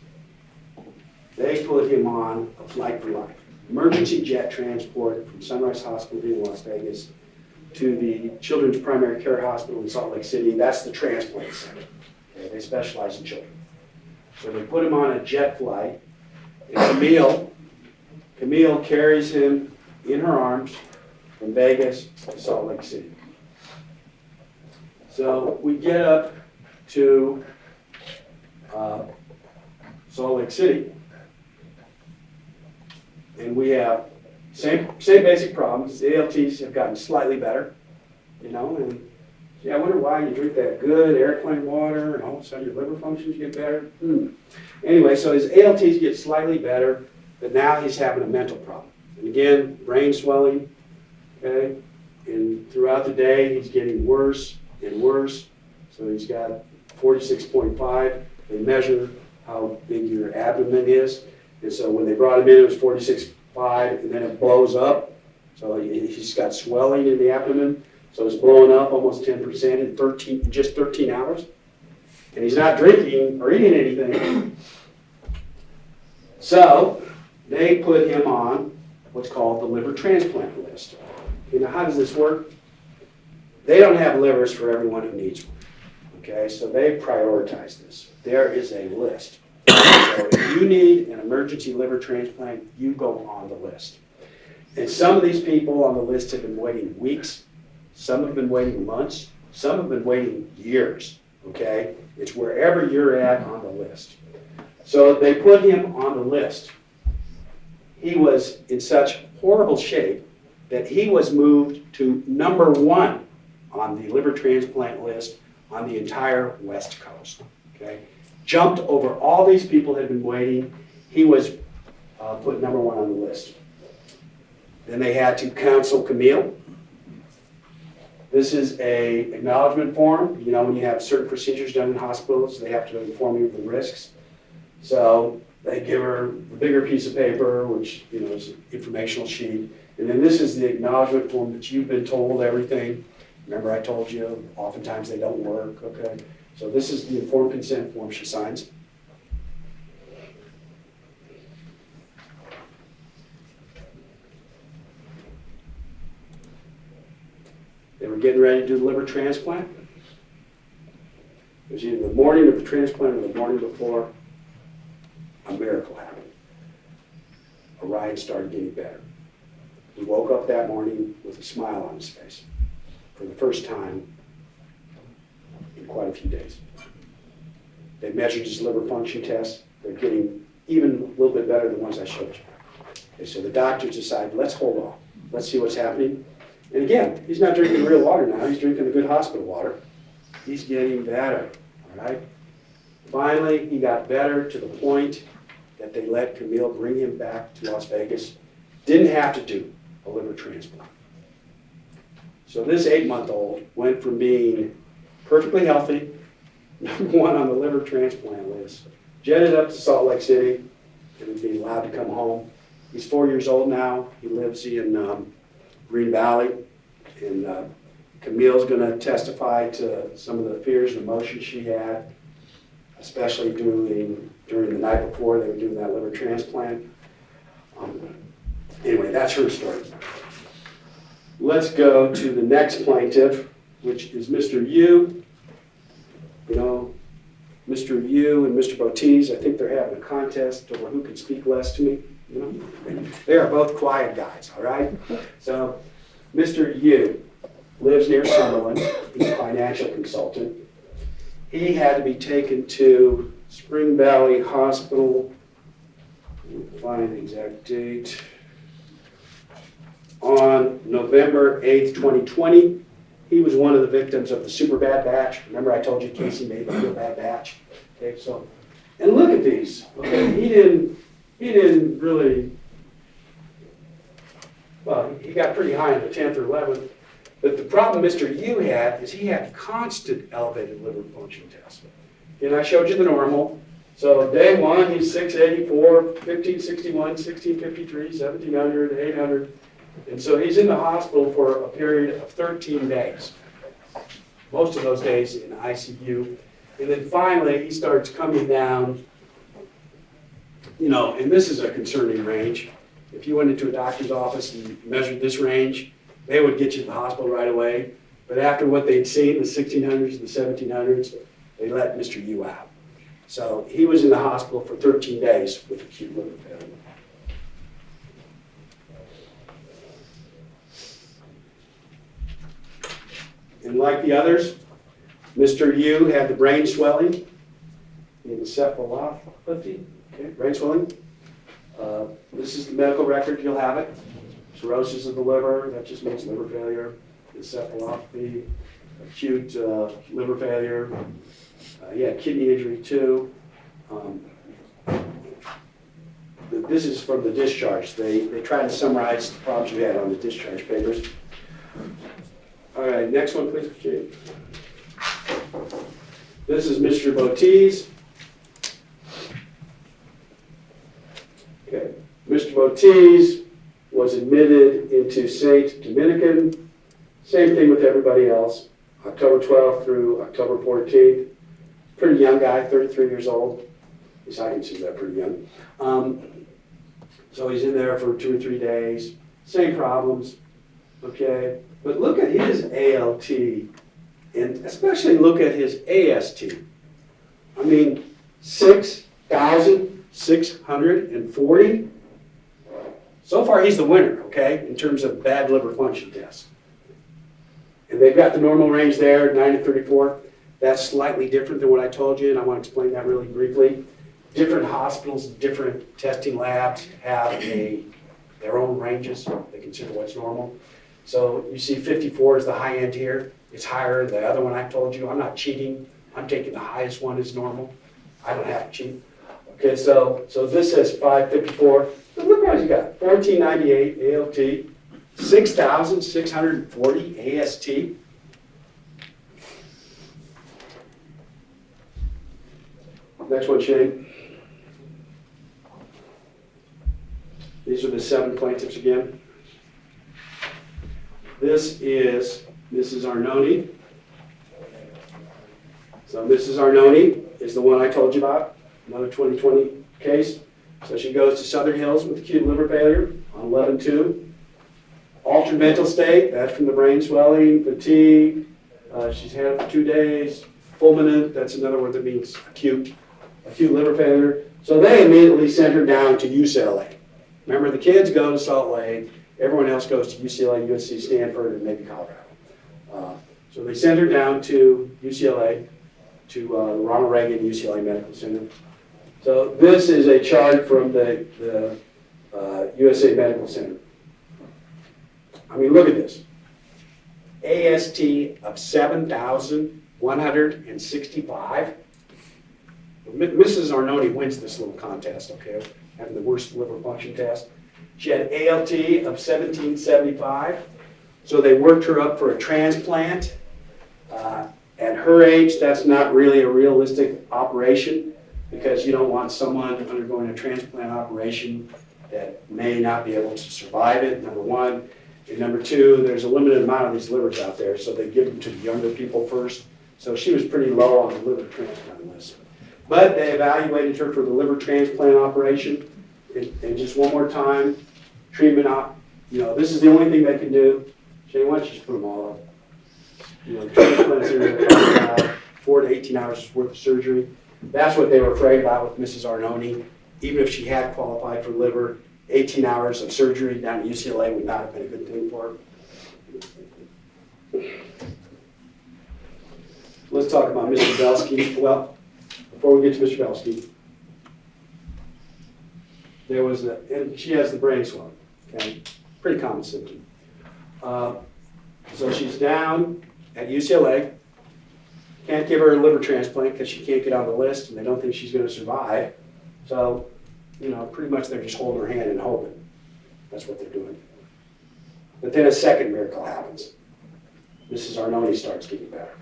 They put him on a flight for life. Emergency jet transport from Sunrise Hospital in Las Vegas to the Children's Primary Care Hospital in Salt Lake City. That's the transplant center. Okay, they specialize in children. So they put him on a jet flight. And Camille carries him in her arms from Vegas to Salt Lake City. So we get up to Salt Lake City, and we have same basic problems. The ALTs have gotten slightly better, you know, and yeah, I wonder why you drink that good airplane water and all of a sudden your liver functions get better. Anyway, so his ALTs get slightly better, but now he's having a mental problem. And again, brain swelling, okay, and throughout the day he's getting worse and worse. So he's got 46.5. They measure how big your abdomen is. And so when they brought him in, it was 46.5, and then it blows up So he's got swelling in the abdomen, so it's blowing up almost 10% in just 13 hours. And he's not drinking or eating anything. So they put him on what's called the liver transplant list. You know, how does this work? They don't have livers for everyone who needs one. Okay, so they prioritize this. There is a list. So if you need an emergency liver transplant, you go on the list. And some of these people on the list have been waiting weeks, some have been waiting months, some have been waiting years, okay? It's wherever you're at on the list. So they put him on the list. He was in such horrible shape that he was moved to number 1 on the liver transplant list on the entire West Coast, okay? Jumped over all these people that had been waiting. He was put number 1 on the list. Then they had to counsel Camille. This is a acknowledgement form. You know, when you have certain procedures done in hospitals, they have to inform you of the risks. So they give her a bigger piece of paper, which, you know, is an informational sheet. And then this is the acknowledgement form that you've been told everything. Remember I told you, oftentimes they don't work, okay? So this is the informed consent form she signs. They were getting ready to do the liver transplant. It was either the morning of the transplant or the morning before. A miracle happened. Orion started getting better. He woke up that morning with a smile on his face for the first time in quite a few days. They measured his liver function tests. They're getting even a little bit better than the ones I showed you. Okay, so the doctors decided, let's hold off. Let's see what's happening. And again, he's not drinking real water now. He's drinking the good hospital water. He's getting better, all right? Finally, he got better to the point that they let Camille bring him back to Las Vegas. Didn't have to do a liver transplant. So this 8-month-old went from being perfectly healthy, number 1 on the liver transplant list, jetted up to Salt Lake City, and being allowed to come home. He's 4 years old now. He lives in Green Valley, and Camille's going to testify to some of the fears and emotions she had, especially during the night before they were doing that liver transplant. Anyway, that's her story. Let's go to the next plaintiff, which is Mr. Yu. You know, Mr. Yu and Mr. Botiz, I think they're having a contest over who can speak less to me. You know, they are both quiet guys, all right? So, Mr. Yu lives near Summerlin. He's a financial consultant. He had to be taken to Spring Valley Hospital. We'll find the exact date. On November 8th, 2020. He was one of the victims of the super bad batch. Remember I told you Casey made the real bad batch? Okay, so, and look at these. Okay, he didn't really, well, he got pretty high in the 10th or 11th. But the problem Mr. Yu had is he had constant elevated liver function tests. And I showed you the normal. So day 1, he's 684, 1561, 1653, 1700, 800. And so he's in the hospital for a period of 13 days. Most of those days in ICU. And then finally, he starts coming down, you know, and this is a concerning range. If you went into a doctor's office and measured this range, they would get you to the hospital right away. But after what they'd seen, the 1600s and the 1700s, they let Mr. Yu out. So he was in the hospital for 13 days with acute liver failure. And like the others, Mr. Yu had the brain swelling, the encephalopathy, okay, brain swelling. This is the medical record, you'll have it. Cirrhosis of the liver, that just means liver failure. Encephalopathy, acute liver failure. Yeah, kidney injury too. This is from the discharge. They try to summarize the problems you had on the discharge papers. All right, next one, please, Chief. This is Mr. Botiz. Okay, Mr. Botiz was admitted into St. Dominican. Same thing with everybody else. October 12th through October 14th. Pretty young guy, 33 years old. At least I consider that pretty young. So he's in there for 2 or 3 days. Same problems, okay? But look at his ALT, and especially look at his AST. I mean, 6,640. So far, he's the winner, okay, in terms of bad liver function tests. And they've got the normal range there, 9 to 34. That's slightly different than what I told you, and I want to explain that really briefly. Different hospitals, different testing labs have their own ranges. They consider what's normal. So you see 54 is the high end here. It's higher. The other one I told you, I'm not cheating. I'm taking the highest one as normal. I don't have to cheat. Okay, so this says 554. But look what you got. 1498 ALT, 6,640 AST. Next one, Shane. These are the 7 plaintiffs again. This is Mrs. Arnone. So Mrs. Arnone is the one I told you about, another 2020 case. So she goes to Southern Hills with acute liver failure on 11/2. Altered mental state, that's from the brain swelling, fatigue. She's had it for 2 days. Fulminant, that's another word that means acute liver failure. So they immediately sent her down to UCLA. Remember, the kids go to Salt Lake. Everyone else goes to UCLA, USC, Stanford, and maybe Colorado. So they sent her down to UCLA, to Ronald Reagan UCLA Medical Center. So this is a chart from the USA Medical Center. I mean, look at this. AST of 7,165. Mrs. Arnone wins this little contest, okay, having the worst liver function test. She had ALT of 1775, so they worked her up for a transplant. At her age, that's not really a realistic operation because you don't want someone undergoing a transplant operation that may not be able to survive it, number one. And number two, there's a limited amount of these livers out there, so they give them to the younger people first. So she was pretty low on the liver transplant list. But they evaluated her for the liver transplant operation. And just one more time, treatment this is the only thing they can do. Shane, why don't you just put them all up? Transplants are 4 to 18 hours worth of surgery. That's what they were afraid about with Mrs. Arnone. Even if she had qualified for liver, 18 hours of surgery down at UCLA would not have been a good thing for her. Let's talk about Mr. Belsky. Well, before we get to Mr. Belsky, and she has the brain swelling, okay? Pretty common symptom. So she's down at UCLA, can't give her a liver transplant because she can't get on the list and they don't think she's going to survive. So, pretty much they're just holding her hand and hoping. That's what they're doing. But then a second miracle happens. Mrs. Arnone starts getting better.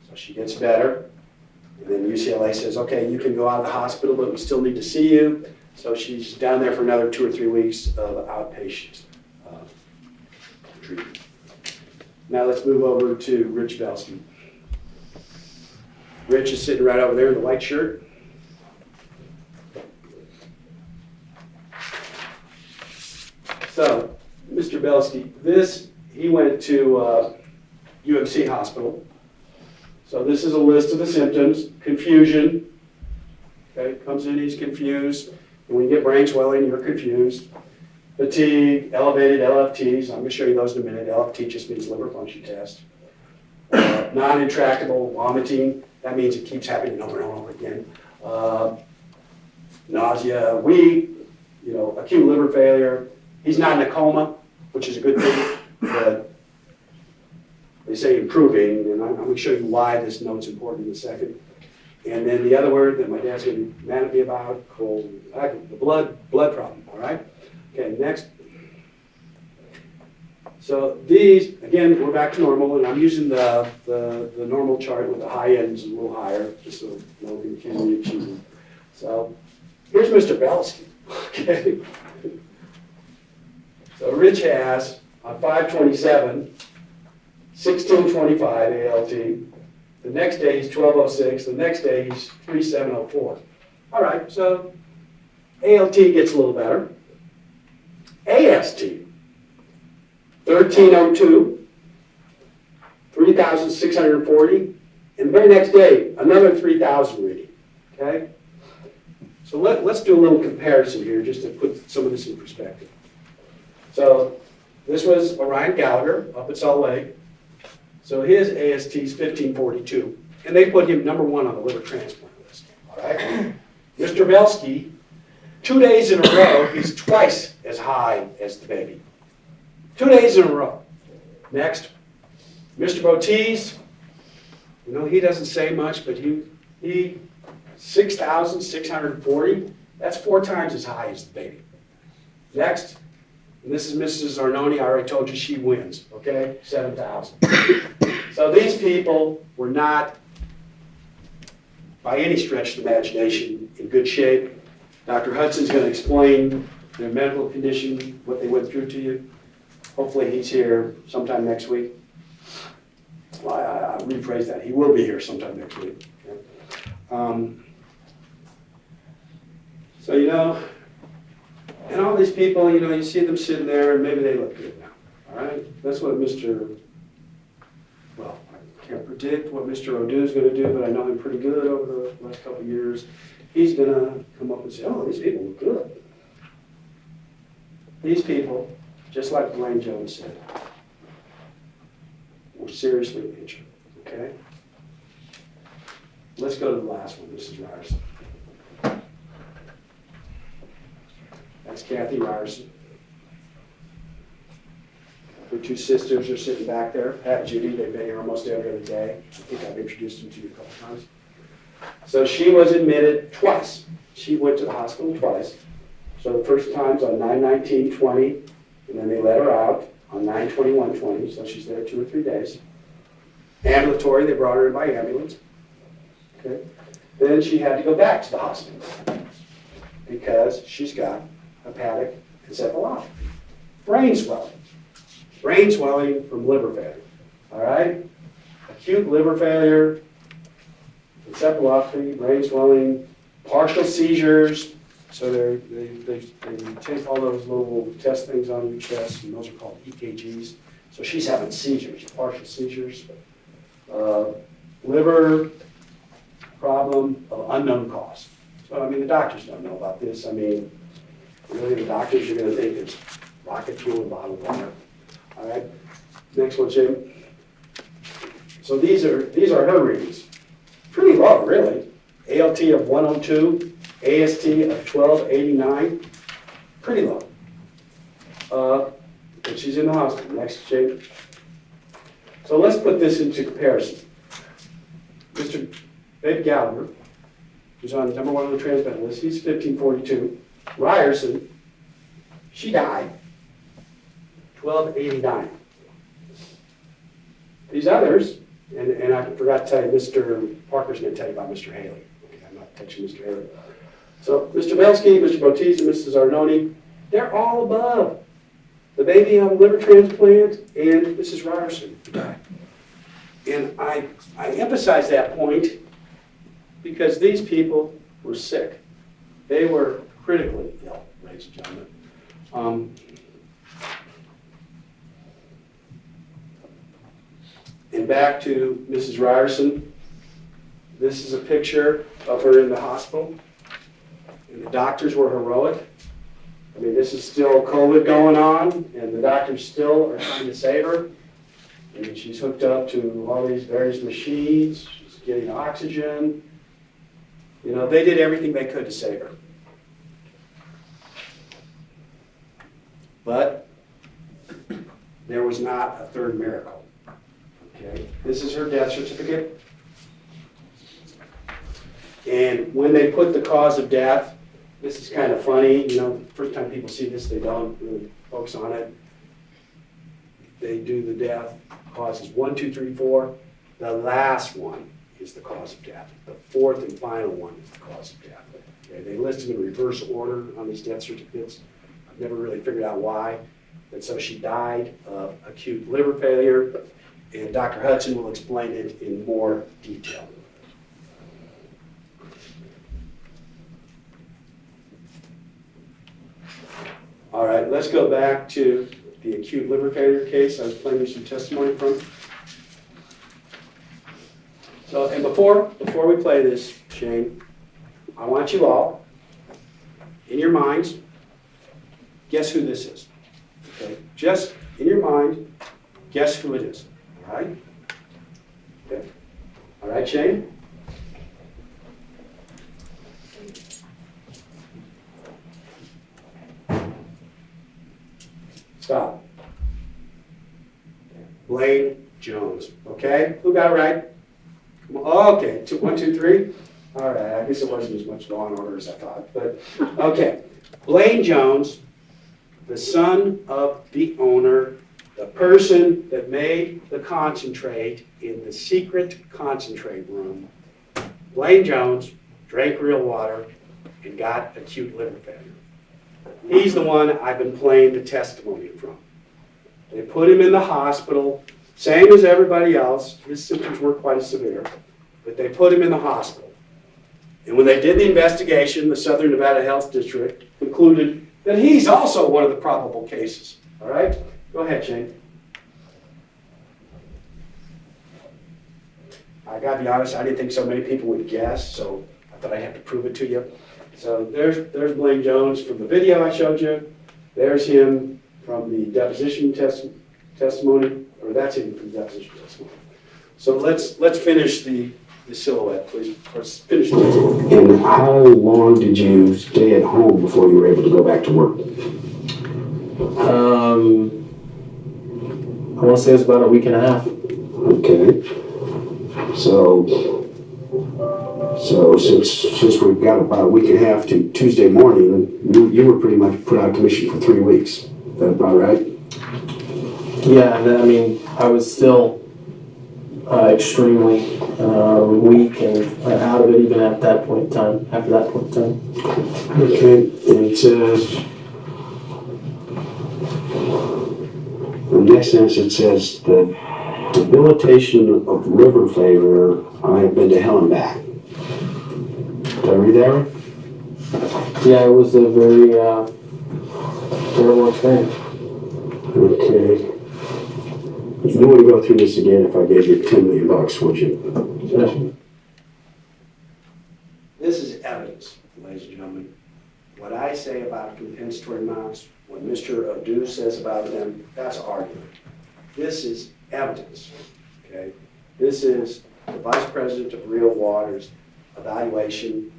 So she gets better, and then UCLA says, okay, you can go out of the hospital, but we still need to see you. So she's down there for another 2 or 3 weeks of outpatient treatment. Now let's move over to Rich Belsky. Rich is sitting right over there in the white shirt. So, Mr. Belsky, he went to UMC Hospital. So this is a list of the symptoms. Confusion. Okay, comes in, he's confused. And when you get brain swelling, you're confused. Fatigue, elevated LFTs. I'm going to show you those in a minute. LFT just means liver function test. Non-intractable vomiting. That means it keeps happening over and over again. Nausea, weak, acute liver failure. He's not in a coma, which is a good thing, but they say improving, and I'm going to show you why this note's important in a second. And then the other word that my dad's going to be mad at me about, the blood problem, all right? Okay, next. So these, again, we're back to normal, and I'm using the normal chart with the high ends a little higher, just so no one can accuse me of cheating. So here's Mr. Belsky, okay? So Rich has on 5/27, 1625 ALT. The next day he's 1206. The next day he's 3704. All right, so ALT gets a little better. AST, 1302, 3640. And the very next day, another 3,000 reading. Okay? So let's do a little comparison here just to put some of this in perspective. So this was Orion Gallagher up at Salt Lake. So his AST is 1542. And they put him #1 on the liver transplant list. All right? Mr. Belsky, 2 days in a row, he's twice as high as the baby. 2 days in a row. Next, Mr. Botez, you know, he doesn't say much, but he 6,640. That's 4 times as high as the baby. Next, and this is Mrs. Arnone. I already told you she wins, okay? 7,000. So these people were not, by any stretch of the imagination, in good shape. Dr. Hudson's going to explain their medical condition, what they went through to you. Hopefully he's here sometime next week. Well, I rephrase that. He will be here sometime next week. Okay? So, you know, and all these people, you know, you see them sitting there and maybe they look good now. All right? That's what well, I can't predict what Mr. Odou is going to do, but I know him pretty good over the last couple of years. He's going to come up and say, oh, these people look good. These people, just like Dwayne Jones said, were seriously injured, okay? Let's go to the last one. This is Ryerson. That's Kathy Ryerson. Her 2 sisters are sitting back there. Pat and Judy, they've been here almost every other day. I think I've introduced them to you a couple times. So she was admitted twice. She went to the hospital twice. So the first time's on 9/19/20, and then they let her out on 9/21/20, so she's there 2 or 3 days. Ambulatory, they brought her in by ambulance. Okay. Then she had to go back to the hospital because she's got hepatic encephalopathy, brain swelling. Brain swelling from liver failure. All right? Acute liver failure, encephalopathy, brain swelling, partial seizures. So they take all those little test things on your chest, and those are called EKGs. So she's having seizures, partial seizures. Liver problem of unknown cause. So, I mean, the doctors don't know about this. I mean, really, the doctors are going to think it's rocket fuel and bottled water. All right, next one, Jim. So these are her readings. Pretty low, really. ALT of 102, AST of 1289. Pretty low. And she's in the hospital. Next, Jim. So let's put this into comparison. Mr. Babe Gallagher, who's on #1 on the transplant list, he's 1542. Ryerson, she died, 1289. These others, and I forgot to tell you, Mr. Parker's going to tell you about Mr. Haley. Okay, I'm not touching Mr. Haley. So Mr. Belsky, Mr. Botez, and Mrs. Arnone, they're all above the baby on liver transplant and Mrs. Ryerson who died. And I emphasize that point because these people were sick. They were critically ill, ladies and gentlemen. And back to Mrs. Ryerson. This is a picture of her in the hospital. And the doctors were heroic. I mean, this is still COVID going on, and the doctors still are trying to save her. And she's hooked up to all these various machines. She's getting oxygen. You know, they did everything they could to save her. But there was not a third miracle. Okay, this is her death certificate. And when they put the cause of death, this is kind of funny. You know, the first time people see this, they don't really focus on it. They do the death causes 1, 2, 3, 4. The last one is the cause of death. The fourth and final one is the cause of death. Okay, they list them in reverse order on these death certificates. I've never really figured out why. And so she died of acute liver failure, and Dr. Hudson will explain it in more detail. All right, let's go back to the acute liver failure case I was playing you some testimony from. So, and before we play this, Shane, I want you all, in your minds, guess who this is. Okay, just in your mind, guess who it is. All right? Okay. All right, Shane? Stop. Blaine Jones. Okay? Who got it right? Come on. Okay. 1, 2, 3. All right. I guess it wasn't as much law and order as I thought. But okay. Blaine Jones, the son of the owner, the person that made the concentrate in the secret concentrate room. Blaine Jones drank real water and got acute liver failure. He's the one I've been playing the testimony from. They put him in the hospital, same as everybody else. His symptoms weren't quite as severe, but they put him in the hospital. And when they did the investigation, the Southern Nevada Health District concluded that he's also one of the probable cases. All right? Go ahead, Shane. I gotta be honest, I didn't think so many people would guess, so I thought I'd have to prove it to you. So there's Blaine Jones from the video I showed you. There's him from the deposition testimony, or that's him from the deposition testimony. So let's finish the silhouette, please. Let's finish the testimony. And how long did you stay at home before you were able to go back to work? I want to say it was about a week and a half. Okay. So since we've got about a week and a half to Tuesday morning, you were pretty much put out of commission for 3 weeks. Is that about right? Yeah, I mean, I was still extremely weak and out of it even at that point in time, after that point in time. Okay, and it says, the next sentence it says, the debilitation of liver failure, I have been to hell and back. Did I read that right? Yeah, it was a very terrible experience. Okay. You wouldn't go through this again if I gave you $10 million, would you? Yes. This is evidence, ladies and gentlemen. What I say about compensatory amounts, what Mr. Odou says about them, that's argument. This is evidence, okay? This is the Vice President of Real Water's evaluation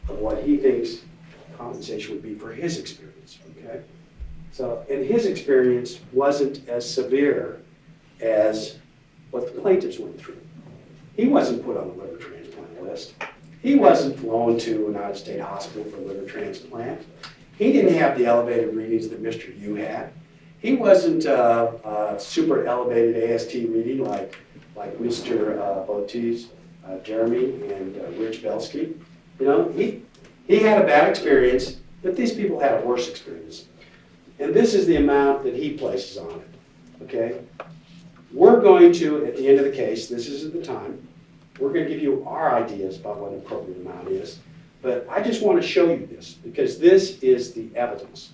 of what he thinks compensation would be for his experience, okay? So, and his experience wasn't as severe as what the plaintiffs went through. He wasn't put on the liver transplant list. He wasn't flown to an out-of-state hospital for liver transplant. He didn't have the elevated readings that Mr. Yu had. He wasn't super elevated AST reading like Mr. Botiz, Jeremy, and Rich Belsky. You know, he had a bad experience, but these people had a worse experience. And this is the amount that he places on it, okay? We're going to, at the end of the case, this is at the time, we're going to give you our ideas about what an appropriate amount is. But I just want to show you this, because this is the evidence.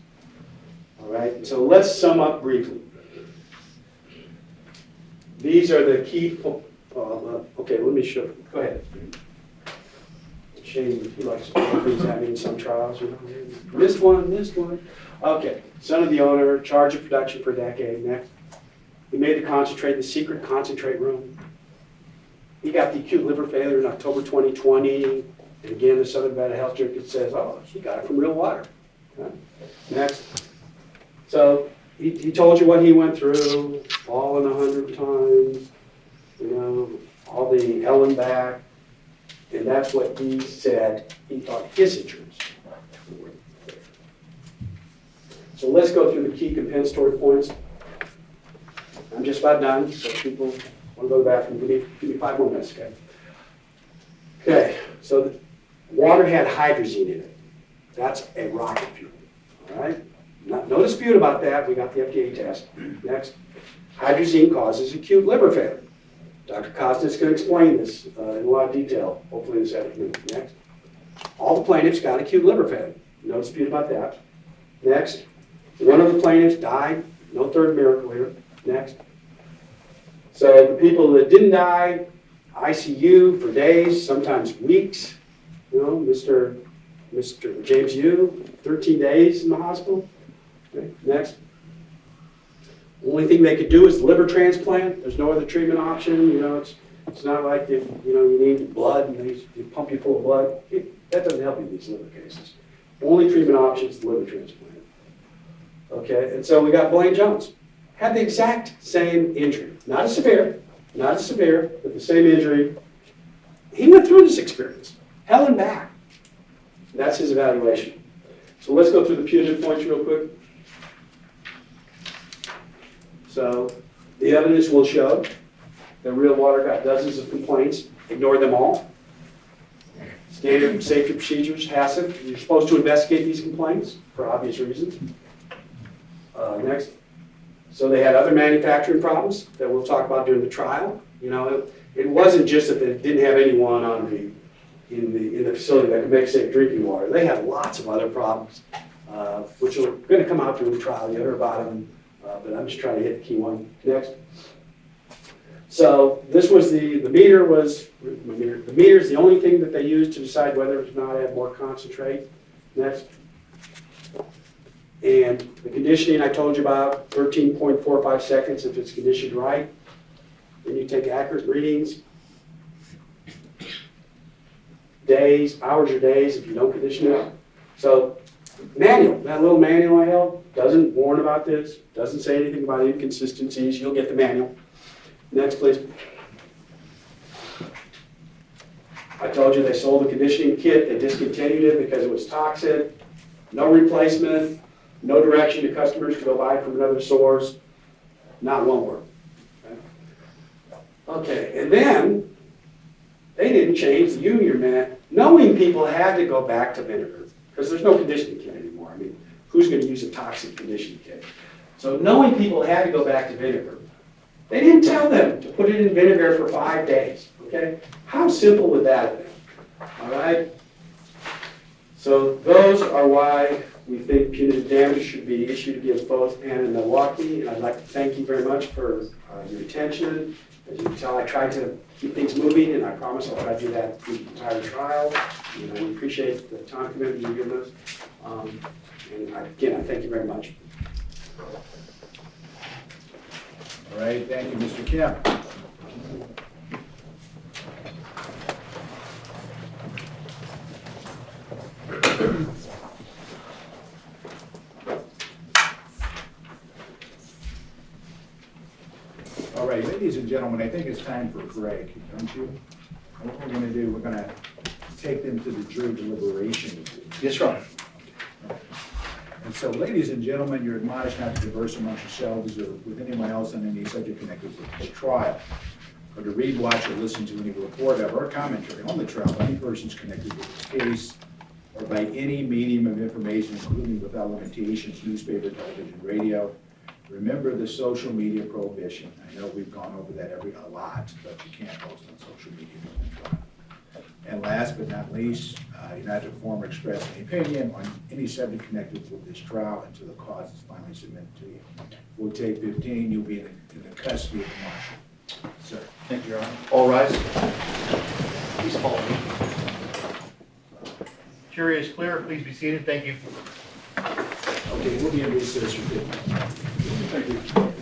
All right, so let's sum up briefly. These are the key, okay, let me show, go ahead. Shane, he likes to put things at me in some trials, you know. Missed one. Okay, son of the owner, charge of production for a decade, next. He made the concentrate in the secret concentrate room. He got the acute liver failure in October 2020. And again, the Southern Nevada Health District says, oh, he got it from real water. Okay. Next. So he told you what he went through, fallen 100 times, you know, all the hell and back. And that's what he said he thought his insurance would. So let's go through the key compensatory points. I'm just about done, so people want to go to the bathroom, give me 5 more minutes, okay? Okay, so the water had hydrazine in it. That's a rocket fuel, all right? No dispute about that, we got the FDA test. Next, hydrazine causes acute liver failure. Dr. Kosnick's going to explain this in a lot of detail, hopefully this afternoon. Next, all the plaintiffs got acute liver failure. No dispute about that. Next, one of the plaintiffs died. No third miracle here. Next. So the people that didn't die, ICU for days, sometimes weeks. You know, Mr. James Yu, 13 days in the hospital. Okay. Next. Only thing they could do is liver transplant. There's no other treatment option. You know, it's not like if you need blood and they pump you full of blood. That doesn't help you in these liver cases. Only treatment option is liver transplant. Okay, and so we got Blaine Jones. Had the exact same injury. Not as severe, but the same injury. He went through this experience, hell and back. That's his evaluation. So let's go through the punitive points real quick. So the evidence will show that Real Water got dozens of complaints, ignored them all. Standard safety procedures, HACCP, you're supposed to investigate these complaints for obvious reasons. Next. So they had other manufacturing problems that we'll talk about during the trial. You know, it wasn't just that they didn't have anyone on in the facility that could make safe drinking water. They had lots of other problems, which are going to come out during the trial. You heard about them, but I'm just trying to hit the key one. Next. So this was the meter was the meter is the only thing that they used to decide whether or not to add more concentrate. Next. And the conditioning I told you about, 13.45 seconds if it's conditioned right. Then you take accurate readings. Days, hours or days if you don't condition it. So manual, that little manual I held doesn't warn about this, doesn't say anything about inconsistencies. You'll get the manual. Next, please. I told you they sold the conditioning kit. They discontinued it because it was toxic. No replacement. No direction to customers to go buy from another source. Not one word. Okay, and then they didn't change the union man, knowing people had to go back to vinegar because there's no conditioning kit anymore. I mean, who's going to use a toxic conditioning kit? So knowing people had to go back to vinegar, they didn't tell them to put it in vinegar for 5 days. Okay, how simple would that have been? All right. So those are why we think punitive damage should be issued against both Ann and Milwaukee. And I'd like to thank you very much for your attention. As you can tell, I tried to keep things moving, and I promise I'll try to do that through the entire trial. And I appreciate the time commitment you've given us. And again, I thank you very much. All right, thank you, Mr. Kemp. All right, ladies and gentlemen, I think it's time for a break, don't you? And what we're going to do, we're going to take them to the jury deliberation. Yes, sir. And so, ladies and gentlemen, you're admonished not to converse amongst yourselves or with anyone else on any subject connected with the trial, or to read, watch, or listen to any report of or commentary on the trial by any persons connected with this case, or by any medium of information, including without limitations, newspaper, television, radio. Remember the social media prohibition. I know we've gone over that a lot, but you can't post on social media during the trial. And last but not least, you're not to form or express any opinion on any subject connected with this trial until the cause is finally submitted to you. We'll take 15. You'll be in the custody of the marshal. Sir. Thank you, Your Honor. All rise. Please follow me. Jury is clear. Please be seated. Thank you. Okay, we'll be in recess for 15. Thank you.